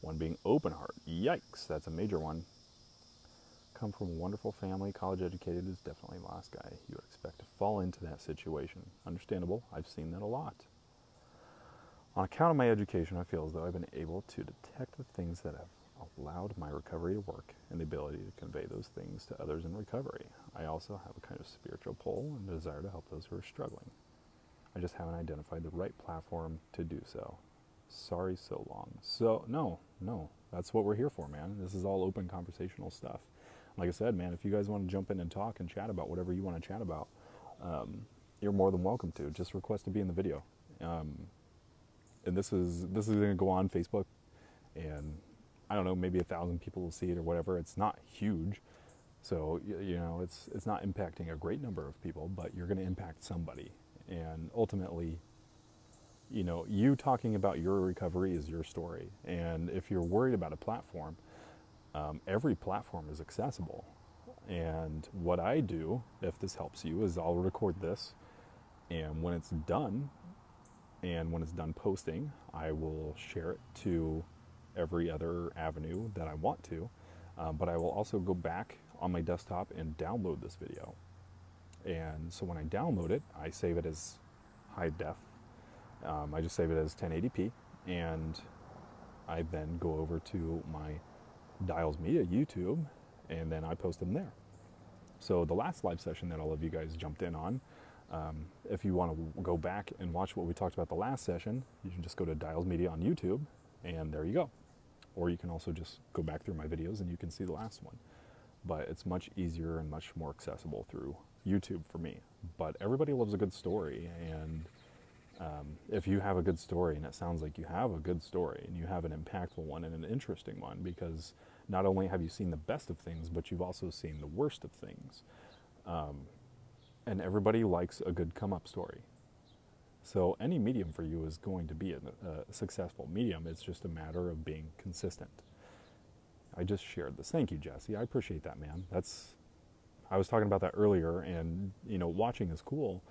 [SPEAKER 1] one being open heart. Yikes, that's a major one. come from a wonderful family, college educated, is definitely the last guy you would expect to fall into that situation. Understandable. I've seen that a lot. On account of my education, I feel as though I've been able to detect the things that have allowed my recovery to work and the ability to convey those things to others in recovery. I also have a kind of spiritual pull and desire to help those who are struggling. I just haven't identified the right platform to do so. Sorry so long. So, no, that's what we're here for, man. This is all open conversational stuff. Like I said, man, if you guys want to jump in and talk and chat about whatever you want to chat about, you're more than welcome to. Just request to be in the video. And this is going to go on Facebook, and I don't know, maybe 1,000 people will see it or whatever. It's not huge, so you know, it's not impacting a great number of people, but you're going to impact somebody. And ultimately, you know, you talking about your recovery is your story. And if you're worried about a platform, every platform is accessible. And what I do, if this helps you, is I'll record this, and when it's done posting, I will share it to every other avenue that I want to, but I will also go back on my desktop and download this video. And so when I download it, I save it as high def. I just save it as 1080p, and I then go over to my Dials Media YouTube, and then I post them there. So the last live session that all of you guys jumped in on, if you want to go back and watch what we talked about the last session, you can just go to Dials Media on YouTube, and there you go. Or you can also just go back through my videos and you can see the last one. But it's much easier and much more accessible through YouTube for me. But everybody loves a good story, and if you have a good story, and it sounds like you have a good story, and you have an impactful one and an interesting one, because not only have you seen the best of things, but you've also seen the worst of things. And everybody likes a good come-up story. So any medium for you is going to be a successful medium. It's just a matter of being consistent. I just shared this. Thank you, Jesse. I appreciate that, man. I was talking about that earlier, and, you know, watching is cool.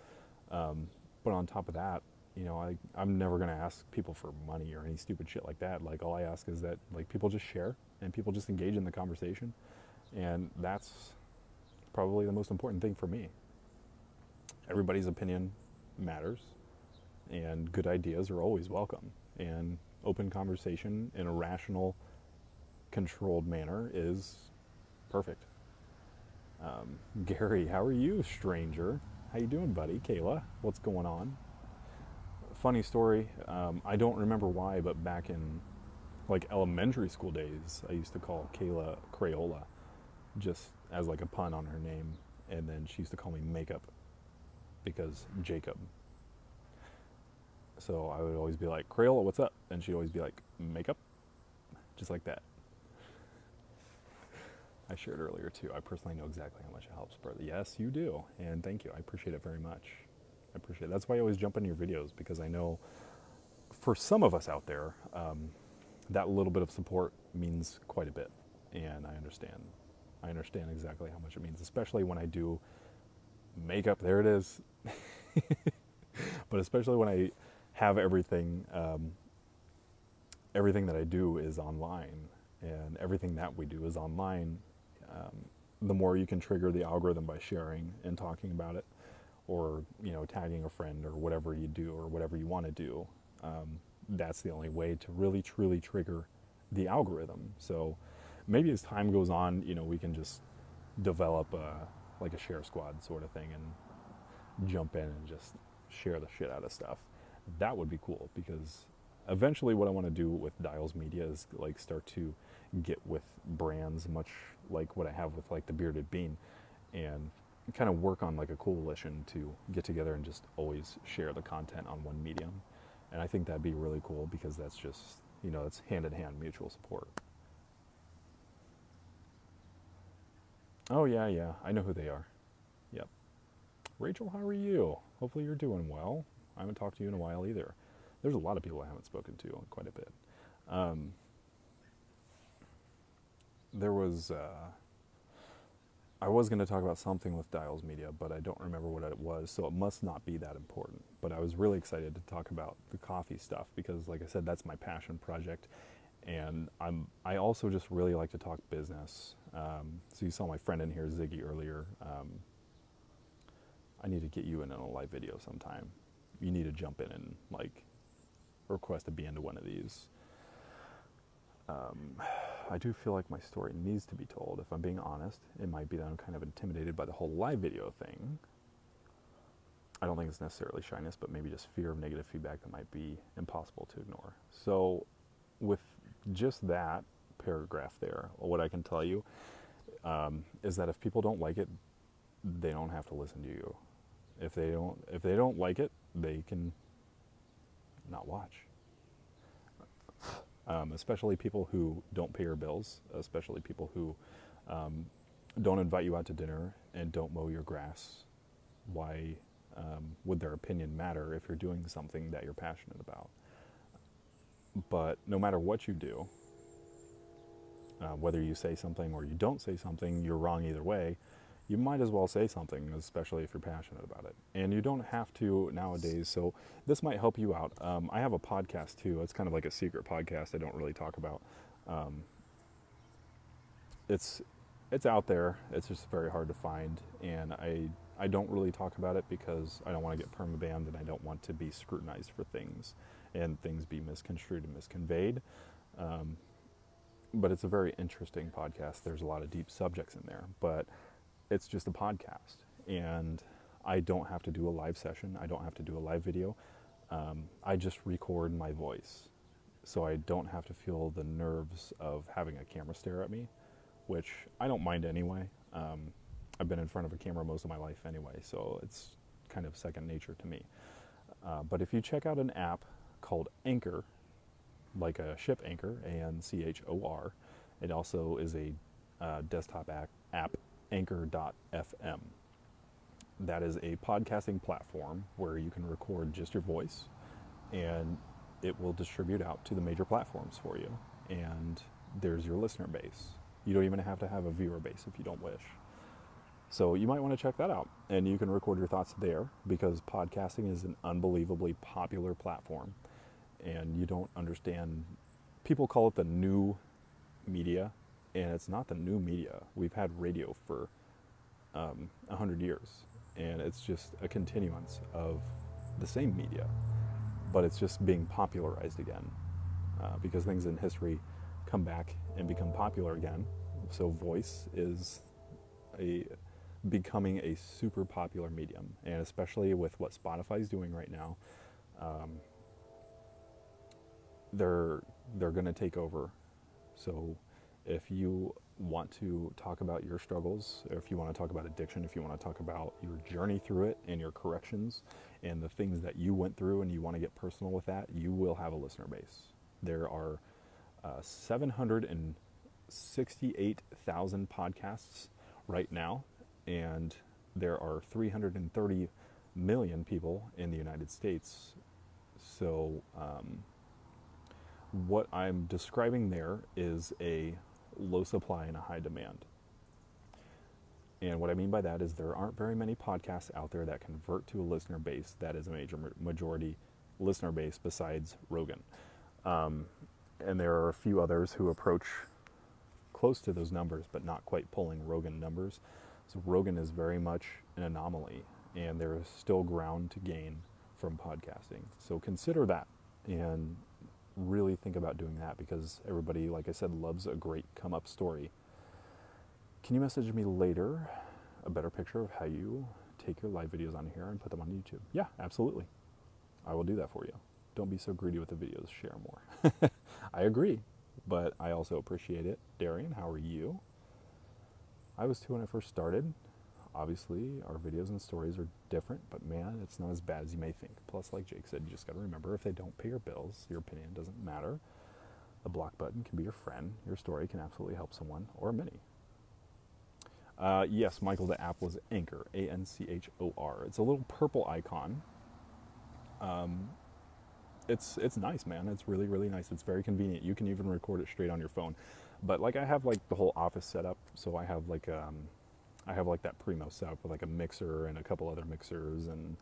[SPEAKER 1] But on top of that, you know, I'm never going to ask people for money or any stupid shit like that. Like, all I ask is that, like, people just share and people just engage in the conversation. And that's probably the most important thing for me. Everybody's opinion matters, and good ideas are always welcome. And open conversation in a rational, controlled manner is perfect. Gary, how are you, stranger? How you doing, buddy? Kayla, what's going on? Funny story, I don't remember why, but back in like elementary school days, I used to call Kayla Crayola, just as like a pun on her name, and then she used to call me Makeup, because Jacob. So I would always be like, Crayola, what's up? And she'd always be like, Makeup, just like that. I shared earlier too, I personally know exactly how much it helps, brother. Yes, you do, and thank you. I appreciate it very much. I appreciate it. That's why I always jump into your videos, because I know for some of us out there, that little bit of support means quite a bit, and I understand. I understand exactly how much it means, especially when I do makeup. There it is. But especially when I have everything, everything that I do is online, and everything that we do is online. The more you can trigger the algorithm by sharing and talking about it, or, you know, tagging a friend, or whatever you do, or whatever you want to do, that's the only way to really truly trigger the algorithm. So maybe as time goes on, you know, we can just develop like a share squad sort of thing, and jump in and just share the shit out of stuff. That would be cool, because eventually what I want to do with Dials Media is like start to get with brands, much like what I have with like the Bearded Bean, and kind of work on like a coalition to get together and just always share the content on one medium. And I think that'd be really cool, because that's just, you know, it's hand in hand mutual support. Oh yeah, I know who they are. Yep. Rachel, how are you? Hopefully you're doing well. I haven't talked to you in a while either. There's a lot of people I haven't spoken to quite a bit. There was, I was going to talk about something with Dials Media, but I don't remember what it was, so it must not be that important. But I was really excited to talk about the coffee stuff, because like I said, that's my passion project, And I also just really like to talk business. So you saw my friend in here, Ziggy, earlier. I need to get you in a live video sometime. You need to jump in and like request to be into one of these. I do feel like my story needs to be told. If I'm being honest, it might be that I'm kind of intimidated by the whole live video thing. I don't think it's necessarily shyness, but maybe just fear of negative feedback that might be impossible to ignore. So with just that paragraph there, what I can tell you is that if people don't like it, they don't have to listen to you. If they don't like it, they can not watch. Especially people who don't pay your bills, especially people who don't invite you out to dinner and don't mow your grass. Why would their opinion matter if you're doing something that you're passionate about? But no matter what you do, whether you say something or you don't say something, you're wrong either way. You might as well say something, especially if you're passionate about it. And you don't have to nowadays, so this might help you out. I have a podcast too. It's kind of like a secret podcast I don't really talk about. It's out there. It's just very hard to find. And I don't really talk about it because I don't want to get permabanned and I don't want to be scrutinized for things and things be misconstrued and misconveyed. But it's a very interesting podcast. There's a lot of deep subjects in there, but it's just a podcast, and I don't have to do a live session. I don't have to do a live video. I just record my voice, so I don't have to feel the nerves of having a camera stare at me, which I don't mind anyway. I've been in front of a camera most of my life anyway, so it's kind of second nature to me. But if you check out an app called Anchor, like a ship anchor, ANCHOR, it also is a desktop app, Anchor.fm. That is a podcasting platform where you can record just your voice and it will distribute out to the major platforms for you. And there's your listener base. You don't even have to have a viewer base if you don't wish. So you might want to check that out, and you can record your thoughts there because podcasting is an unbelievably popular platform, and you don't understand. People call it the new media, and it's not the new media. We've had radio for 100 years, and it's just a continuance of the same media, but it's just being popularized again because things in history come back and become popular again. So voice is becoming a super popular medium, and especially with what Spotify is doing right now, they're going to take over. So if you want to talk about your struggles, if you want to talk about addiction, if you want to talk about your journey through it and your corrections and the things that you went through, and you want to get personal with that, you will have a listener base. There are 768,000 podcasts right now, and there are 330 million people in the United States. So what I'm describing there is a low supply and a high demand. And what I mean by that is there aren't very many podcasts out there that convert to a listener base that is a majority listener base besides Rogan. And there are a few others who approach close to those numbers, but not quite pulling Rogan numbers. So Rogan is very much an anomaly, and there is still ground to gain from podcasting. So consider that and really think about doing that, because everybody, like I said, loves a great come-up story. Can you message me later a better picture of how you take your live videos on here and put them on YouTube? Yeah, absolutely. I will do that for you. Don't be so greedy with the videos. Share more. I agree, but I also appreciate it. Darian, how are you? I was too when I first started. Obviously, our videos and stories are different, but man, it's not as bad as you may think. Plus, like Jake said, you just got to remember, if they don't pay your bills, your opinion doesn't matter. The block button can be your friend. Your story can absolutely help someone, or many. Yes, Michael, the app was Anchor, ANCHOR. It's a little purple icon. It's nice, man. It's really, really nice. It's very convenient. You can even record it straight on your phone. But like, I have like the whole office set up, so I have like that Primo set up with like a mixer and a couple other mixers and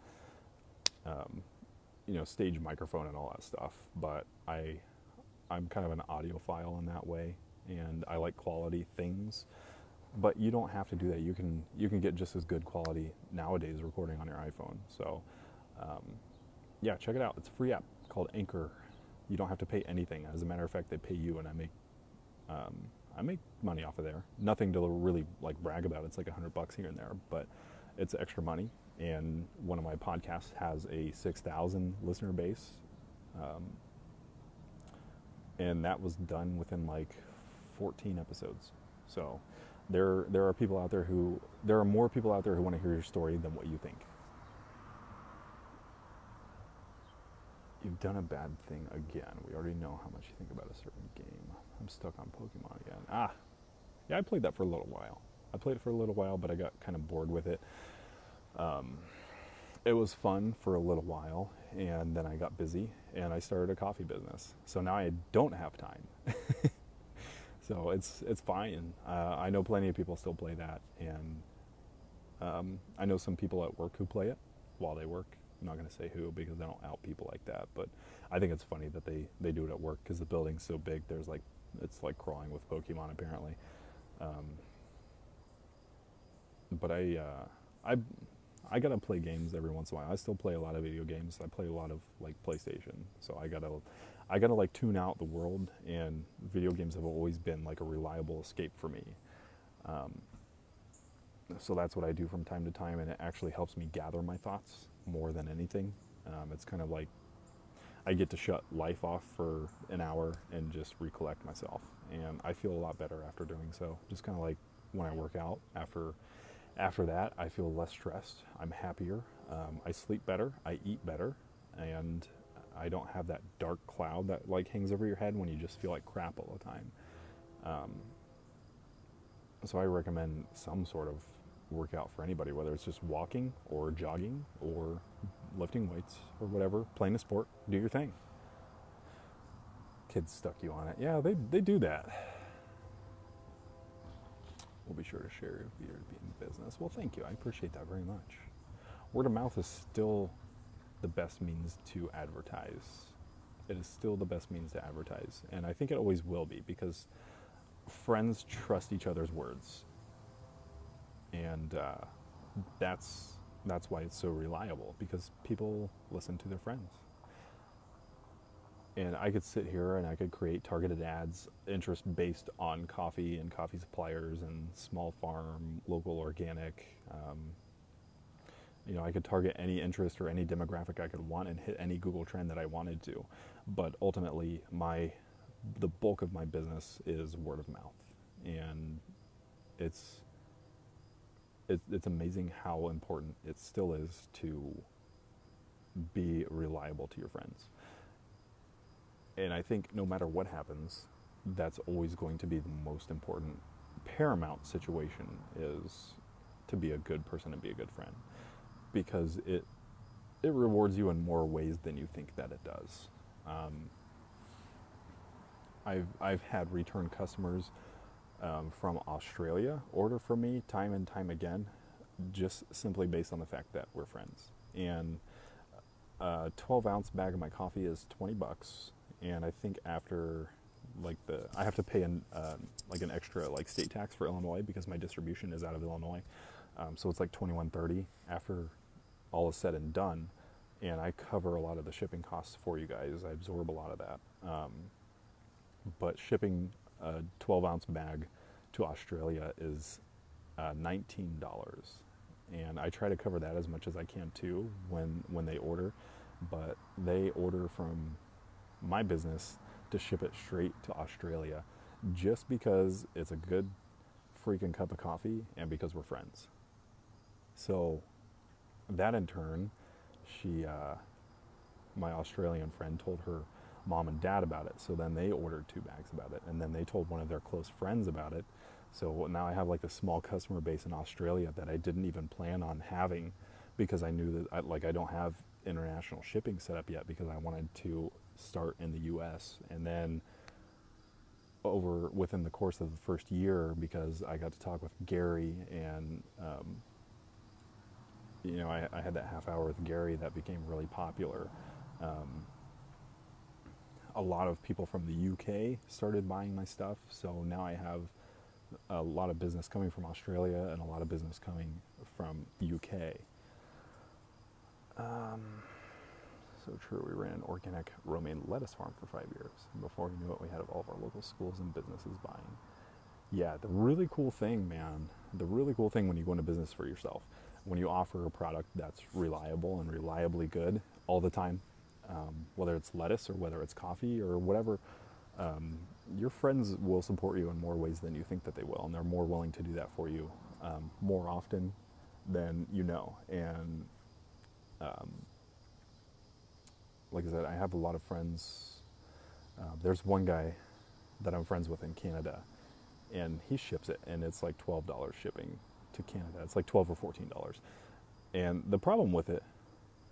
[SPEAKER 1] stage microphone and all that stuff. But I I'm kind of an audiophile in that way, and I like quality things. But you don't have to do that. You can get just as good quality nowadays recording on your iPhone. So, yeah, check it out. It's a free app called Anchor. You don't have to pay anything. As a matter of fact, they pay you, and I make money off of there. Nothing to really like brag about. It's like $100 here and there, but it's extra money. And one of my podcasts has a 6,000 listener base, and that was done within like 14 episodes. So there are people out there there are more people out there who want to hear your story than what you think. You've done a bad thing again. We already know how much you think about a certain game. I'm stuck on Pokemon again. Yeah, I played that for a little while. I played it for a little while, but I got kind of bored with it. It was fun for a little while, and then I got busy, and I started a coffee business. So now I don't have time. So it's fine. I know plenty of people still play that, and I know some people at work who play it while they work. I'm not going to say who because I don't out people like that, but I think it's funny that they do it at work because the building's so big. It's like crawling with Pokemon apparently. But I gotta play games every once in a while. I still play a lot of video games. I play a lot of like PlayStation, so I gotta like tune out the world. And video games have always been like a reliable escape for me. So that's what I do from time to time, and it actually helps me gather my thoughts more than anything. It's kind of like I get to shut life off for an hour and just recollect myself, and I feel a lot better after doing so. Just kind of like when I work out, after that, I feel less stressed. I'm happier. I sleep better. I eat better, and I don't have that dark cloud that like hangs over your head when you just feel like crap all the time. So I recommend some sort of workout for anybody, whether it's just walking or jogging or lifting weights or whatever, playing a sport. Do your thing. Kids stuck you on it. Yeah, they do that. We'll be sure to share your being business. Well, thank you. I appreciate that very much. Word of mouth is still the best means to advertise. It is still the best means to advertise. And I think it always will be, because friends trust each other's words. And that's why it's so reliable, because people listen to their friends. And I could sit here and I could create targeted ads, interest based on coffee and coffee suppliers and small farm, local organic. I could target any interest or any demographic I could want and hit any Google trend that I wanted to. But ultimately, the bulk of my business is word of mouth. And it's amazing how important it still is to be reliable to your friends. And I think no matter what happens, that's always going to be the most important, paramount situation, is to be a good person and be a good friend. Because it rewards you in more ways than you think that it does. I've had return customers from Australia order from me time and time again, just simply based on the fact that we're friends. And a 12-ounce bag of my coffee is $20. And I think after I have to pay an extra like state tax for Illinois, because my distribution is out of Illinois. So it's like $21.30 after all is said and done, and I cover a lot of the shipping costs for you guys. I absorb a lot of that. But shipping a 12-ounce bag to Australia is $19, and I try to cover that as much as I can too when they order. But they order from my business to ship it straight to Australia, just because it's a good freaking cup of coffee and because we're friends. So that in turn, my Australian friend told her mom and dad about it. So then they ordered 2 bags about it, and then they told one of their close friends about it. So now I have like a small customer base in Australia that I didn't even plan on having, because I knew that I don't have international shipping set up yet, because I wanted to start in the US. And then within the course of the first year, because I got to talk with Gary, and I had that half hour with Gary that became really popular. a lot of people from the UK started buying my stuff. So now I have a lot of business coming from Australia and a lot of business coming from UK. So true, we ran an organic romaine lettuce farm for 5 years. And before we knew it, we had all of our local schools and businesses buying. Yeah, the really cool thing, man, the really cool thing when you go into business for yourself, when you offer a product that's reliable and reliably good all the time, whether it's lettuce or whether it's coffee or whatever, your friends will support you in more ways than you think that they will, and they're more willing to do that for you more often than you know. And like I said, I have a lot of friends. There's one guy that I'm friends with in Canada, and he ships it, and it's like $12 shipping to Canada. It's like $12 or $14. And the problem with it,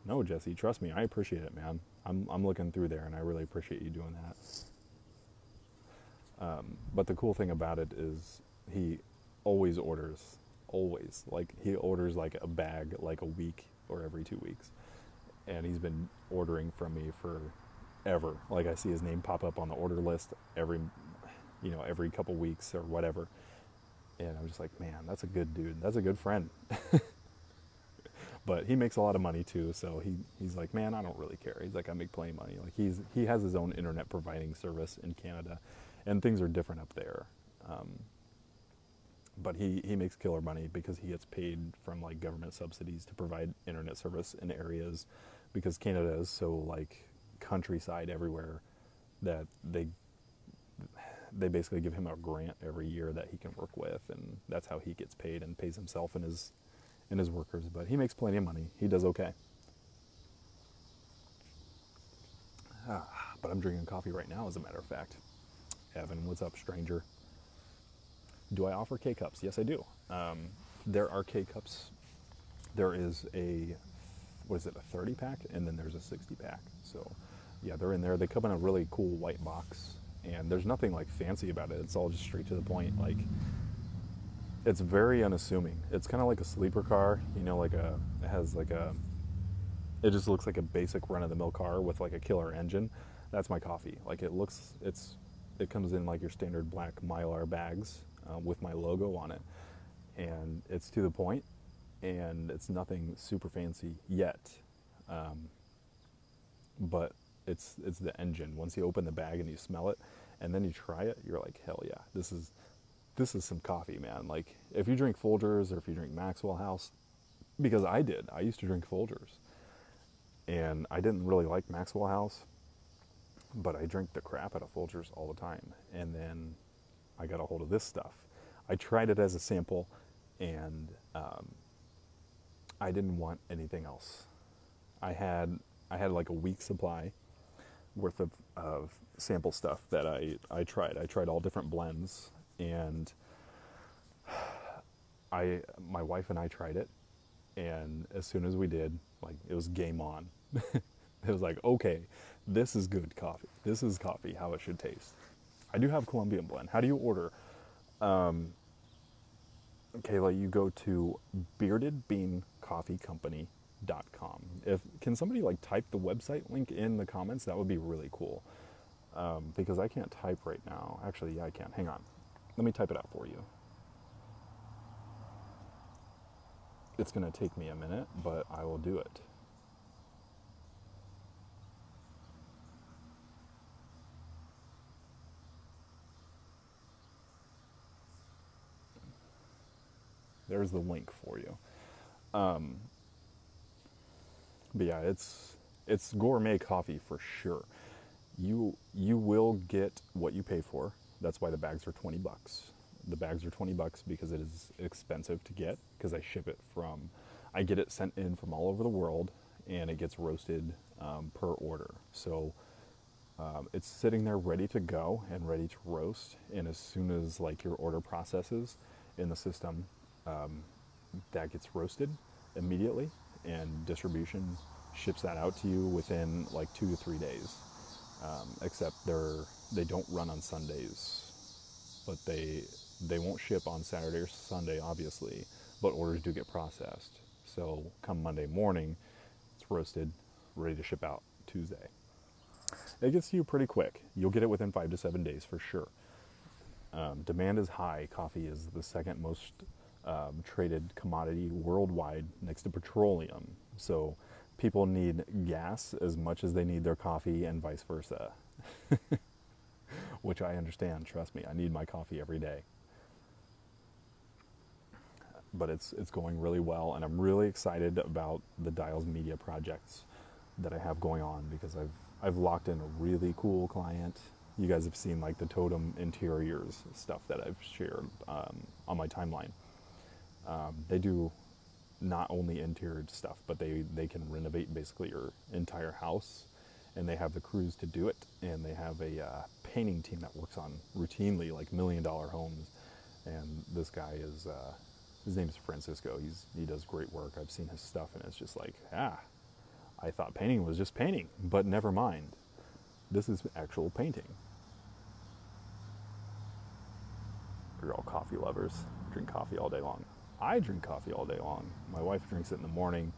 [SPEAKER 1] no, Jesse, trust me, I appreciate it, man. I'm looking through there, and I really appreciate you doing that. But the cool thing about it is he always orders, always. Like, he orders like a bag like a week or every 2 weeks. And he's been ordering from me forever. Like, I see his name pop up on the order list every couple weeks or whatever. And I'm just like, man, that's a good dude. That's a good friend. But he makes a lot of money too, so he's like, man, I don't really care. He's like, I make plenty of money. Like, he has his own internet providing service in Canada, and things are different up there. But he makes killer money because he gets paid from like government subsidies to provide internet service in areas, because Canada is so like countryside everywhere that they basically give him a grant every year that he can work with, and that's how he gets paid and pays himself and his workers. But he makes plenty of money. He does okay. But I'm drinking coffee right now, as a matter of fact. Evan, what's up, stranger? Do I offer K-Cups? Yes, I do. There are K-Cups. There is a 30-pack, and then there's a 60-pack. So, yeah, they're in there. They come in a really cool white box, and there's nothing, like, fancy about it. It's all just straight to the point. Like, it's very unassuming. It's kind of like a sleeper car, it just looks like a basic run-of-the-mill car with, like, a killer engine. That's my coffee. Like, it comes in, like, your standard black Mylar bags, with my logo on it, and it's to the point, and it's nothing super fancy yet, but it's the engine. Once you open the bag and you smell it, and then you try it, you're like, hell yeah, this is some coffee, man. Like, if you drink Folgers or if you drink Maxwell House, because I used to drink Folgers, and I didn't really like Maxwell House, but I drink the crap out of Folgers all the time, and then I got a hold of this stuff. I tried it as a sample, and I didn't want anything else. I had like a week's supply worth of sample stuff that I tried. I tried all different blends, and my wife and I tried it, and as soon as we did, like, it was game on. It was like, okay, this is good coffee. This is coffee, how it should taste. I do have Colombian blend. How do you order? Kayla, you go to beardedbeancoffeecompany.com. Can somebody like type the website link in the comments? That would be really cool. Because I can't type right now. Actually, yeah, I can. Hang on. Let me type it out for you. It's going to take me a minute, but I will do it. There's the link for you. But yeah, it's gourmet coffee for sure. You will get what you pay for. That's why the bags are $20. The bags are $20 because it is expensive to get, because I get it sent in from all over the world, and it gets roasted per order. So it's sitting there ready to go and ready to roast. And as soon as like your order processes in the system, that gets roasted immediately, and distribution ships that out to you within like 2 to 3 days. Except they don't run on Sundays, but they won't ship on Saturday or Sunday, obviously, but orders do get processed. So come Monday morning, it's roasted, ready to ship out Tuesday. It gets to you pretty quick. You'll get it within 5 to 7 days for sure. Demand is high. Coffee is the second most traded commodity worldwide next to petroleum. So people need gas as much as they need their coffee and vice versa. Which I understand, trust me, I need my coffee every day. But it's going really well, and I'm really excited about the Dials Media projects that I have going on, because I've locked in a really cool client. You guys have seen like the Totem interiors stuff that I've shared on my timeline. They do not only interior stuff, but they can renovate basically your entire house, and they have the crews to do it, and they have a painting team that works on routinely like $1 million homes. And this guy is his name is Francisco. He does great work. I've seen his stuff, and it's just like, I thought painting was just painting, but never mind. This is actual painting. You're all coffee lovers. Drink coffee all day long. I drink coffee all day long. My wife drinks it in the morning,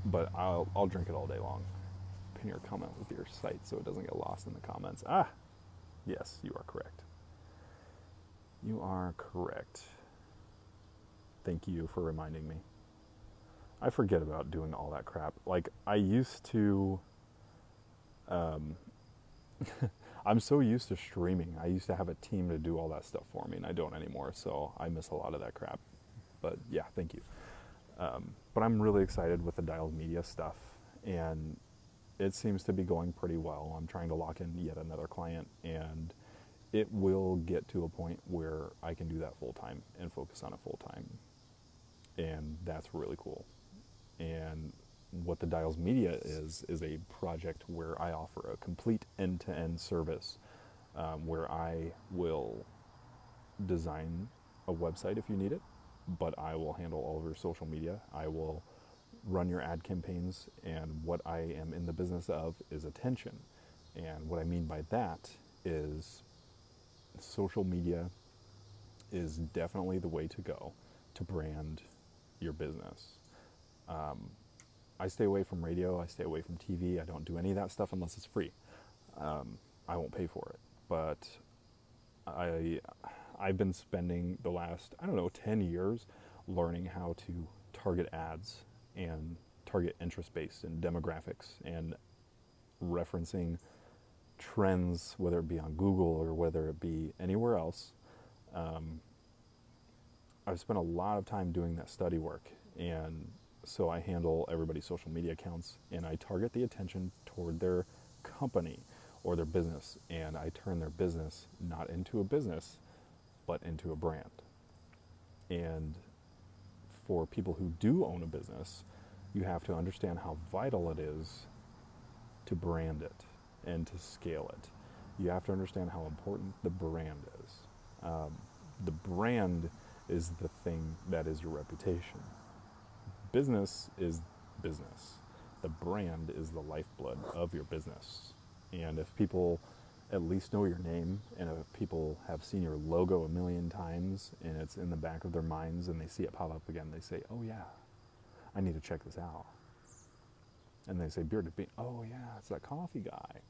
[SPEAKER 1] but I'll drink it all day long. Pin your comment with your site so it doesn't get lost in the comments. Yes, you are correct. You are correct. Thank you for reminding me. I forget about doing all that crap. Like, I used to, I'm so used to streaming. I used to have a team to do all that stuff for me, and I don't anymore, so I miss a lot of that crap. But yeah, thank you. But I'm really excited with the Dials Media stuff, and it seems to be going pretty well. I'm trying to lock in yet another client, and it will get to a point where I can do that full-time and focus on it full-time. And that's really cool. And what the Dials Media is a project where I offer a complete end-to-end service, where I will design a website if you need it, but I will handle all of your social media. I will run your ad campaigns, and what I am in the business of is attention. And what I mean by that is social media is definitely the way to go to brand your business. I stay away from radio, I stay away from TV, I don't do any of that stuff unless it's free. I won't pay for it, but I've been spending the last, 10 years learning how to target ads and target interest-based and demographics and referencing trends, whether it be on Google or whether it be anywhere else. I've spent a lot of time doing that study work, and so I handle everybody's social media accounts, and I target the attention toward their company or their business, and I turn their business not into a business, but into a brand. And for people who do own a business, you have to understand how vital it is to brand it and to scale it. You have to understand how important the brand is. The brand is the thing that is your reputation. Business is business. The brand is the lifeblood of your business. And if people at least know your name, and if people have seen your logo 1,000,000 times and it's in the back of their minds and they see it pop up again, they say, oh yeah, I need to check this out. And they say, Bearded Bean, oh yeah, it's that coffee guy.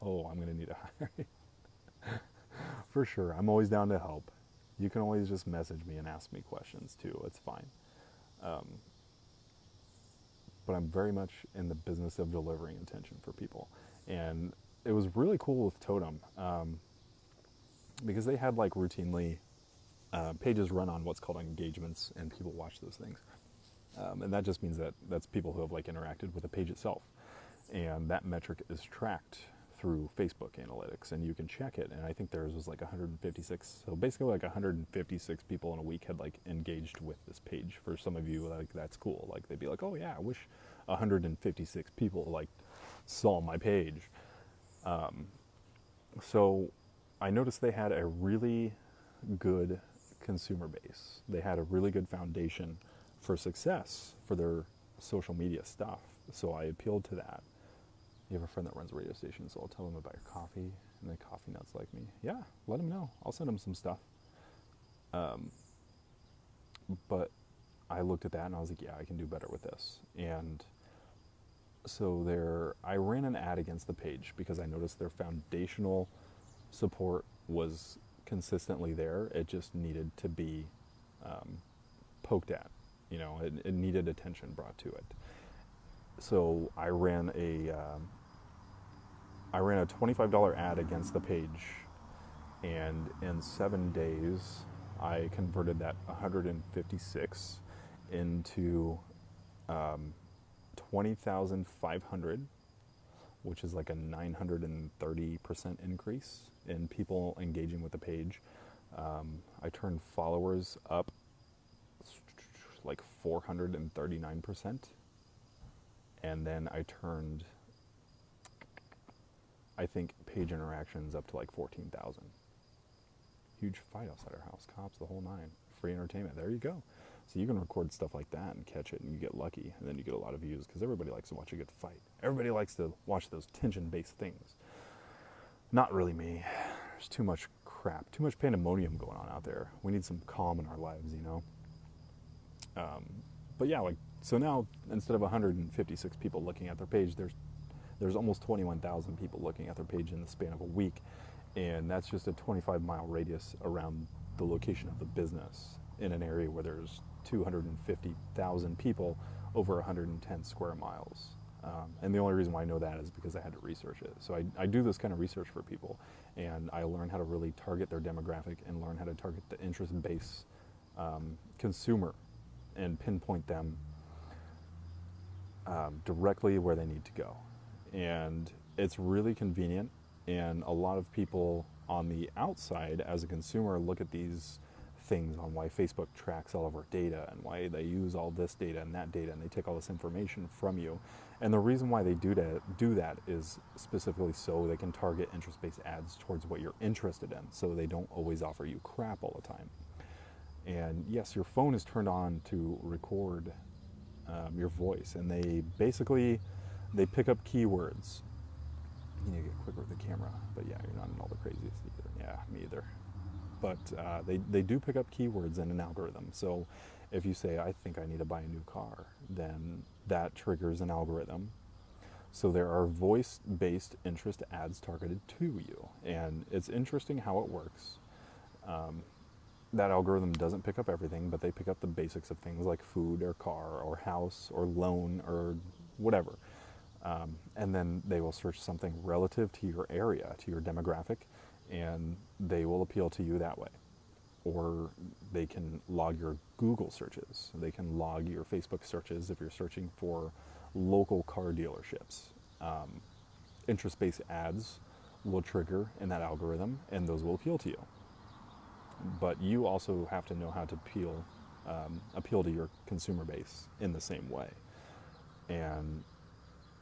[SPEAKER 1] Oh, I'm going to need to hire you. For sure, I'm always down to help. You can always just message me and ask me questions too, it's fine. But I'm very much in the business of delivering attention for people. And it was really cool with Totem, because they had like routinely pages run on what's called engagements, and people watch those things. And that just means that that's people who have like interacted with the page itself. And that metric is tracked through Facebook analytics, and you can check it. And I think theirs was like 156. So basically like 156 people in a week had like engaged with this page. For some of you, like, that's cool. Like, they'd be like, oh yeah, I wish 156 people like saw my page. So I noticed they had a really good consumer base. They had a really good foundation for success for their social media stuff. So I appealed to that. You have a friend that runs a radio station, so I'll tell him about your coffee, and the coffee nuts like me. Yeah, let him know. I'll send him some stuff. But I looked at that and I was like, yeah, I can do better with this. And I ran an ad against the page because I noticed their foundational support was consistently there. It just needed to be poked at. It needed attention brought to it. So I ran a $25 ad against the page, and in 7 days, I converted that 156 into 20,500, which is like a 930% increase in people engaging with the page. I turned followers up like 439%, and then I turned, I think, page interactions up to like 14,000. Huge fight outside our house, cops, the whole nine, free entertainment. There you go. So you can record stuff like that and catch it, and you get lucky, and then you get a lot of views because everybody likes to watch a good fight. Everybody likes to watch those tension-based things. Not really me. There's too much crap, too much pandemonium going on out there. We need some calm in our lives, But yeah, so now instead of 156 people looking at their page, there's almost 21,000 people looking at their page in the span of a week, and that's just a 25-mile radius around the location of the business in an area where there's 250,000 people over 110 square miles. And the only reason why I know that is because I had to research it. So I do this kind of research for people, and I learn how to really target their demographic and learn how to target the interest-based consumer and pinpoint them directly where they need to go. And it's really convenient, and a lot of people on the outside as a consumer look at these things on why Facebook tracks all of our data and why they use all this data and that data, and they take all this information from you. And the reason why they do that is specifically so they can target interest-based ads towards what you're interested in, so they don't always offer you crap all the time. And yes, your phone is turned on to record your voice, and they pick up keywords. You need to get quicker with the camera, but yeah, you're not in all the craziest either. Yeah, me either. But they do pick up keywords in an algorithm. So if you say, I think I need to buy a new car, then that triggers an algorithm. So there are voice-based interest ads targeted to you. And it's interesting how it works. That algorithm doesn't pick up everything, but they pick up the basics of things like food or car or house or loan or whatever. And then they will search something relative to your area, to your demographic, and they will appeal to you that way. Or they can log your Google searches. They can log your Facebook searches if you're searching for local car dealerships. Interest-based ads will trigger in that algorithm, and those will appeal to you. But you also have to know how to appeal to your consumer base in the same way. And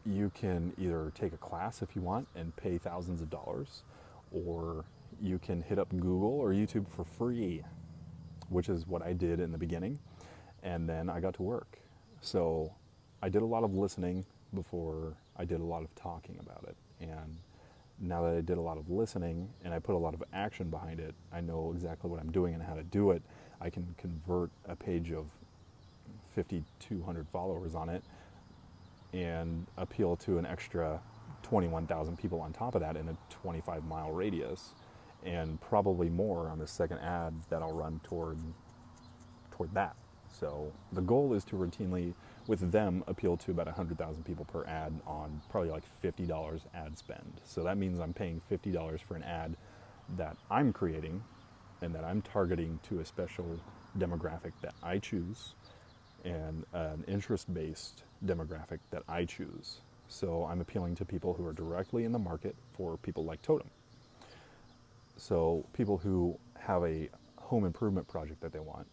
[SPEAKER 1] you can either take a class if you want and pay thousands of dollars, or you can hit up Google or YouTube for free, which is what I did in the beginning, and then I got to work. So I did a lot of listening before I did a lot of talking about it, and now that I did a lot of listening and I put a lot of action behind it, I know exactly what I'm doing and how to do it. I can convert a page of 5,200 followers on it and appeal to an extra 21,000 people on top of that in a 25-mile radius, and probably more on the second ad that I'll run toward that. So the goal is to routinely, with them, appeal to about 100,000 people per ad on probably like $50 ad spend. So that means I'm paying $50 for an ad that I'm creating and that I'm targeting to a special demographic that I choose, and an interest-based demographic that I choose. So I'm appealing to people who are directly in the market for people like Totem. So people who have a home improvement project that they want,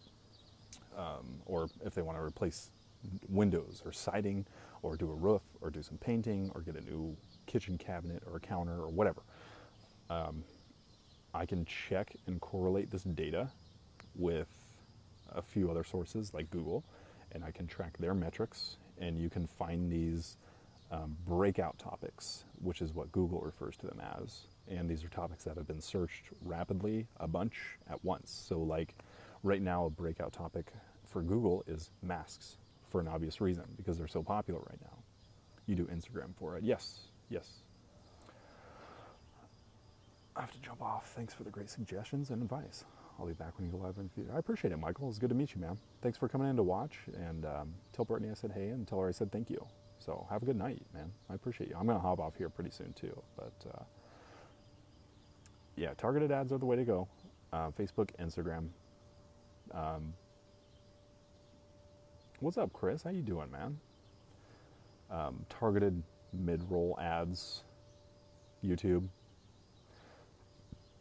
[SPEAKER 1] or if they want to replace windows or siding or do a roof or do some painting or get a new kitchen cabinet or a counter or whatever. I can check and correlate this data with a few other sources like Google, and I can track their metrics, and you can find these breakout topics, which is what Google refers to them as. And these are topics that have been searched rapidly, a bunch at once. So like right now, a breakout topic for Google is masks, for an obvious reason, because they're so popular right now. You do Instagram for it. Yes, yes. I have to jump off. Thanks for the great suggestions and advice. I'll be back when you go live in the future. I appreciate it, Michael. It's good to meet you, man. Thanks for coming in to watch. And tell Brittany I said hey, and tell her I said thank you. So have a good night, man. I appreciate you. I'm going to hop off here pretty soon, too. But yeah, targeted ads are the way to go. Facebook, Instagram. What's up, Chris? How you doing, man? Targeted mid-roll ads. YouTube.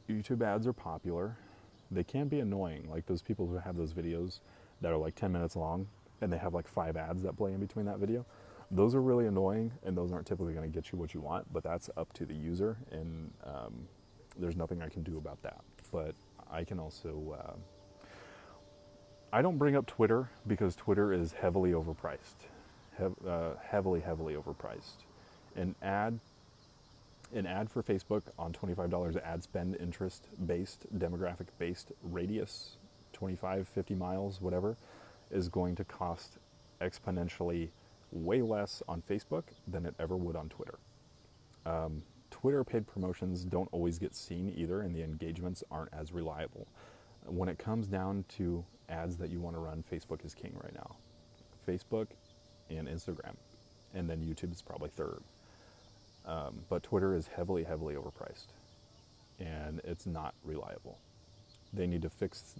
[SPEAKER 1] YouTube ads are popular. They can be annoying, like those people who have those videos that are like 10 minutes long and they have like 5 ads that play in between that video. Those are really annoying, and those aren't typically going to get you what you want, but that's up to the user, and there's nothing I can do about that. But I can also, I don't bring up Twitter because Twitter is heavily overpriced, heavily overpriced. An ad for Facebook on $25 ad spend, interest based, demographic based radius, 25, 50 miles, whatever, is going to cost exponentially way less on Facebook than it ever would on Twitter. Twitter paid promotions don't always get seen either, and the engagements aren't as reliable. When it comes down to ads that you want to run, Facebook is king right now. Facebook and Instagram, and then YouTube is probably third. But Twitter is heavily overpriced, and it's not reliable. They need to fix,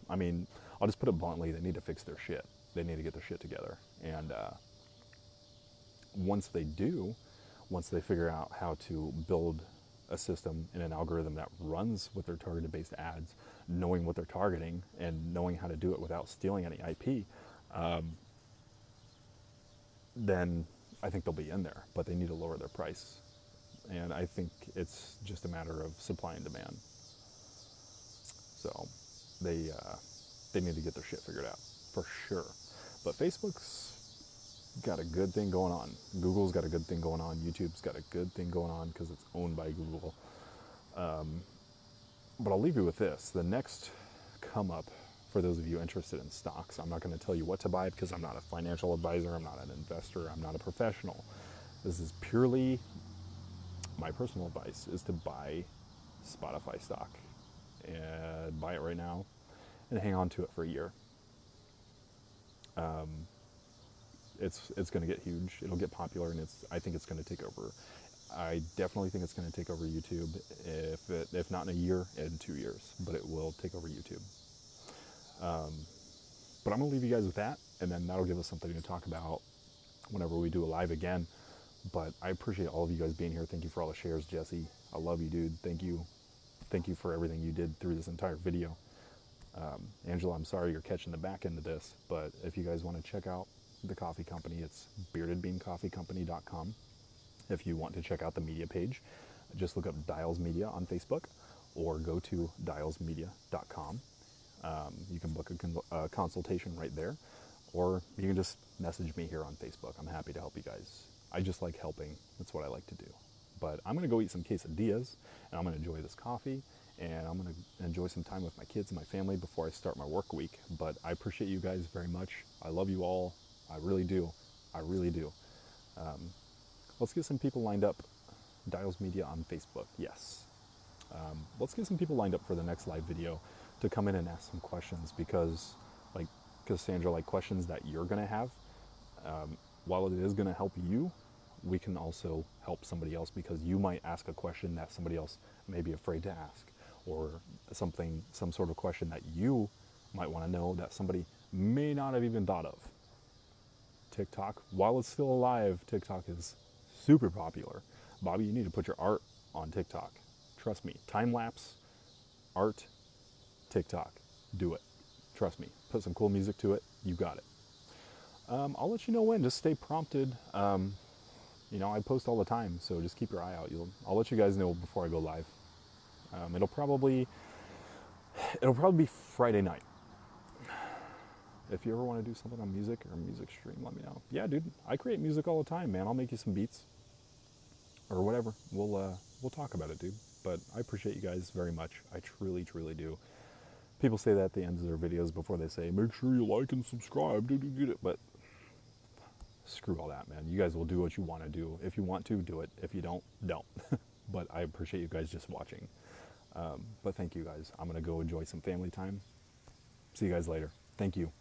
[SPEAKER 1] I mean, I'll just put it bluntly, they need to fix their shit. They need to get their shit together. And once they do, once they figure out how to build a system and an algorithm that runs with their targeted based ads, knowing what they're targeting and knowing how to do it without stealing any IP, then I think they'll be in there, but they need to lower their price. And I think it's just a matter of supply and demand. So they need to get their shit figured out, for sure. But Facebook's got a good thing going on. Google's got a good thing going on. YouTube's got a good thing going on because it's owned by Google. But I'll leave you with this. The next come up, for those of you interested in stocks, I'm not going to tell you what to buy because I'm not a financial advisor, I'm not an investor, I'm not a professional. This is purely my personal advice, is to buy Spotify stock and buy it right now and hang on to it for a year. It's going to get huge. It'll get popular, and I think it's going to take over. I definitely think it's going to take over YouTube, if not in a year, in 2 years. But it will take over YouTube. But I'm going to leave you guys with that, and then that'll give us something to talk about whenever we do a live again. But I appreciate all of you guys being here. Thank you for all the shares, Jesse. I love you, dude. Thank you. Thank you for everything you did through this entire video. Angela, I'm sorry you're catching the back end of this, but if you guys want to check out the coffee company, it's beardedbeancoffeecompany.com. If you want to check out the media page, just look up Dials Media on Facebook or go to dialsmedia.com. You can book a consultation right there, or you can just message me here on Facebook. I'm happy to help you guys. I just like helping. That's what I like to do. But I'm going to go eat some quesadillas, and I'm going to enjoy this coffee, and I'm going to enjoy some time with my kids and my family before I start my work week. But I appreciate you guys very much. I love you all. I really do. I really do. Let's get some people lined up. Dials Media on Facebook. Yes. Let's get some people lined up for the next live video to come in and ask some questions, because Sandra, like questions that you're going to have, while it is going to help you, we can also help somebody else, because you might ask a question that somebody else may be afraid to ask, or some sort of question that you might want to know that somebody may not have even thought of. TikTok, while it's still alive, TikTok is super popular. Bobby, you need to put your art on TikTok. Trust me. Time-lapse, art, TikTok. Do it. Trust me. Put some cool music to it. You got it. I'll let you know when. Just stay prompted. I post all the time, so just keep your eye out. I'll let you guys know before I go live. It'll probably be Friday night. If you ever want to do something on music or a music stream, let me know. Yeah, dude, I create music all the time, man. I'll make you some beats or whatever. We'll talk about it, dude. But I appreciate you guys very much. I truly, truly do. People say that at the end of their videos before they say, make sure you like and subscribe. But screw all that, man. You guys will do what you want to do. If you want to, do it. If you don't, don't. But I appreciate you guys just watching. But thank you guys. I'm going to go enjoy some family time. See you guys later. Thank you.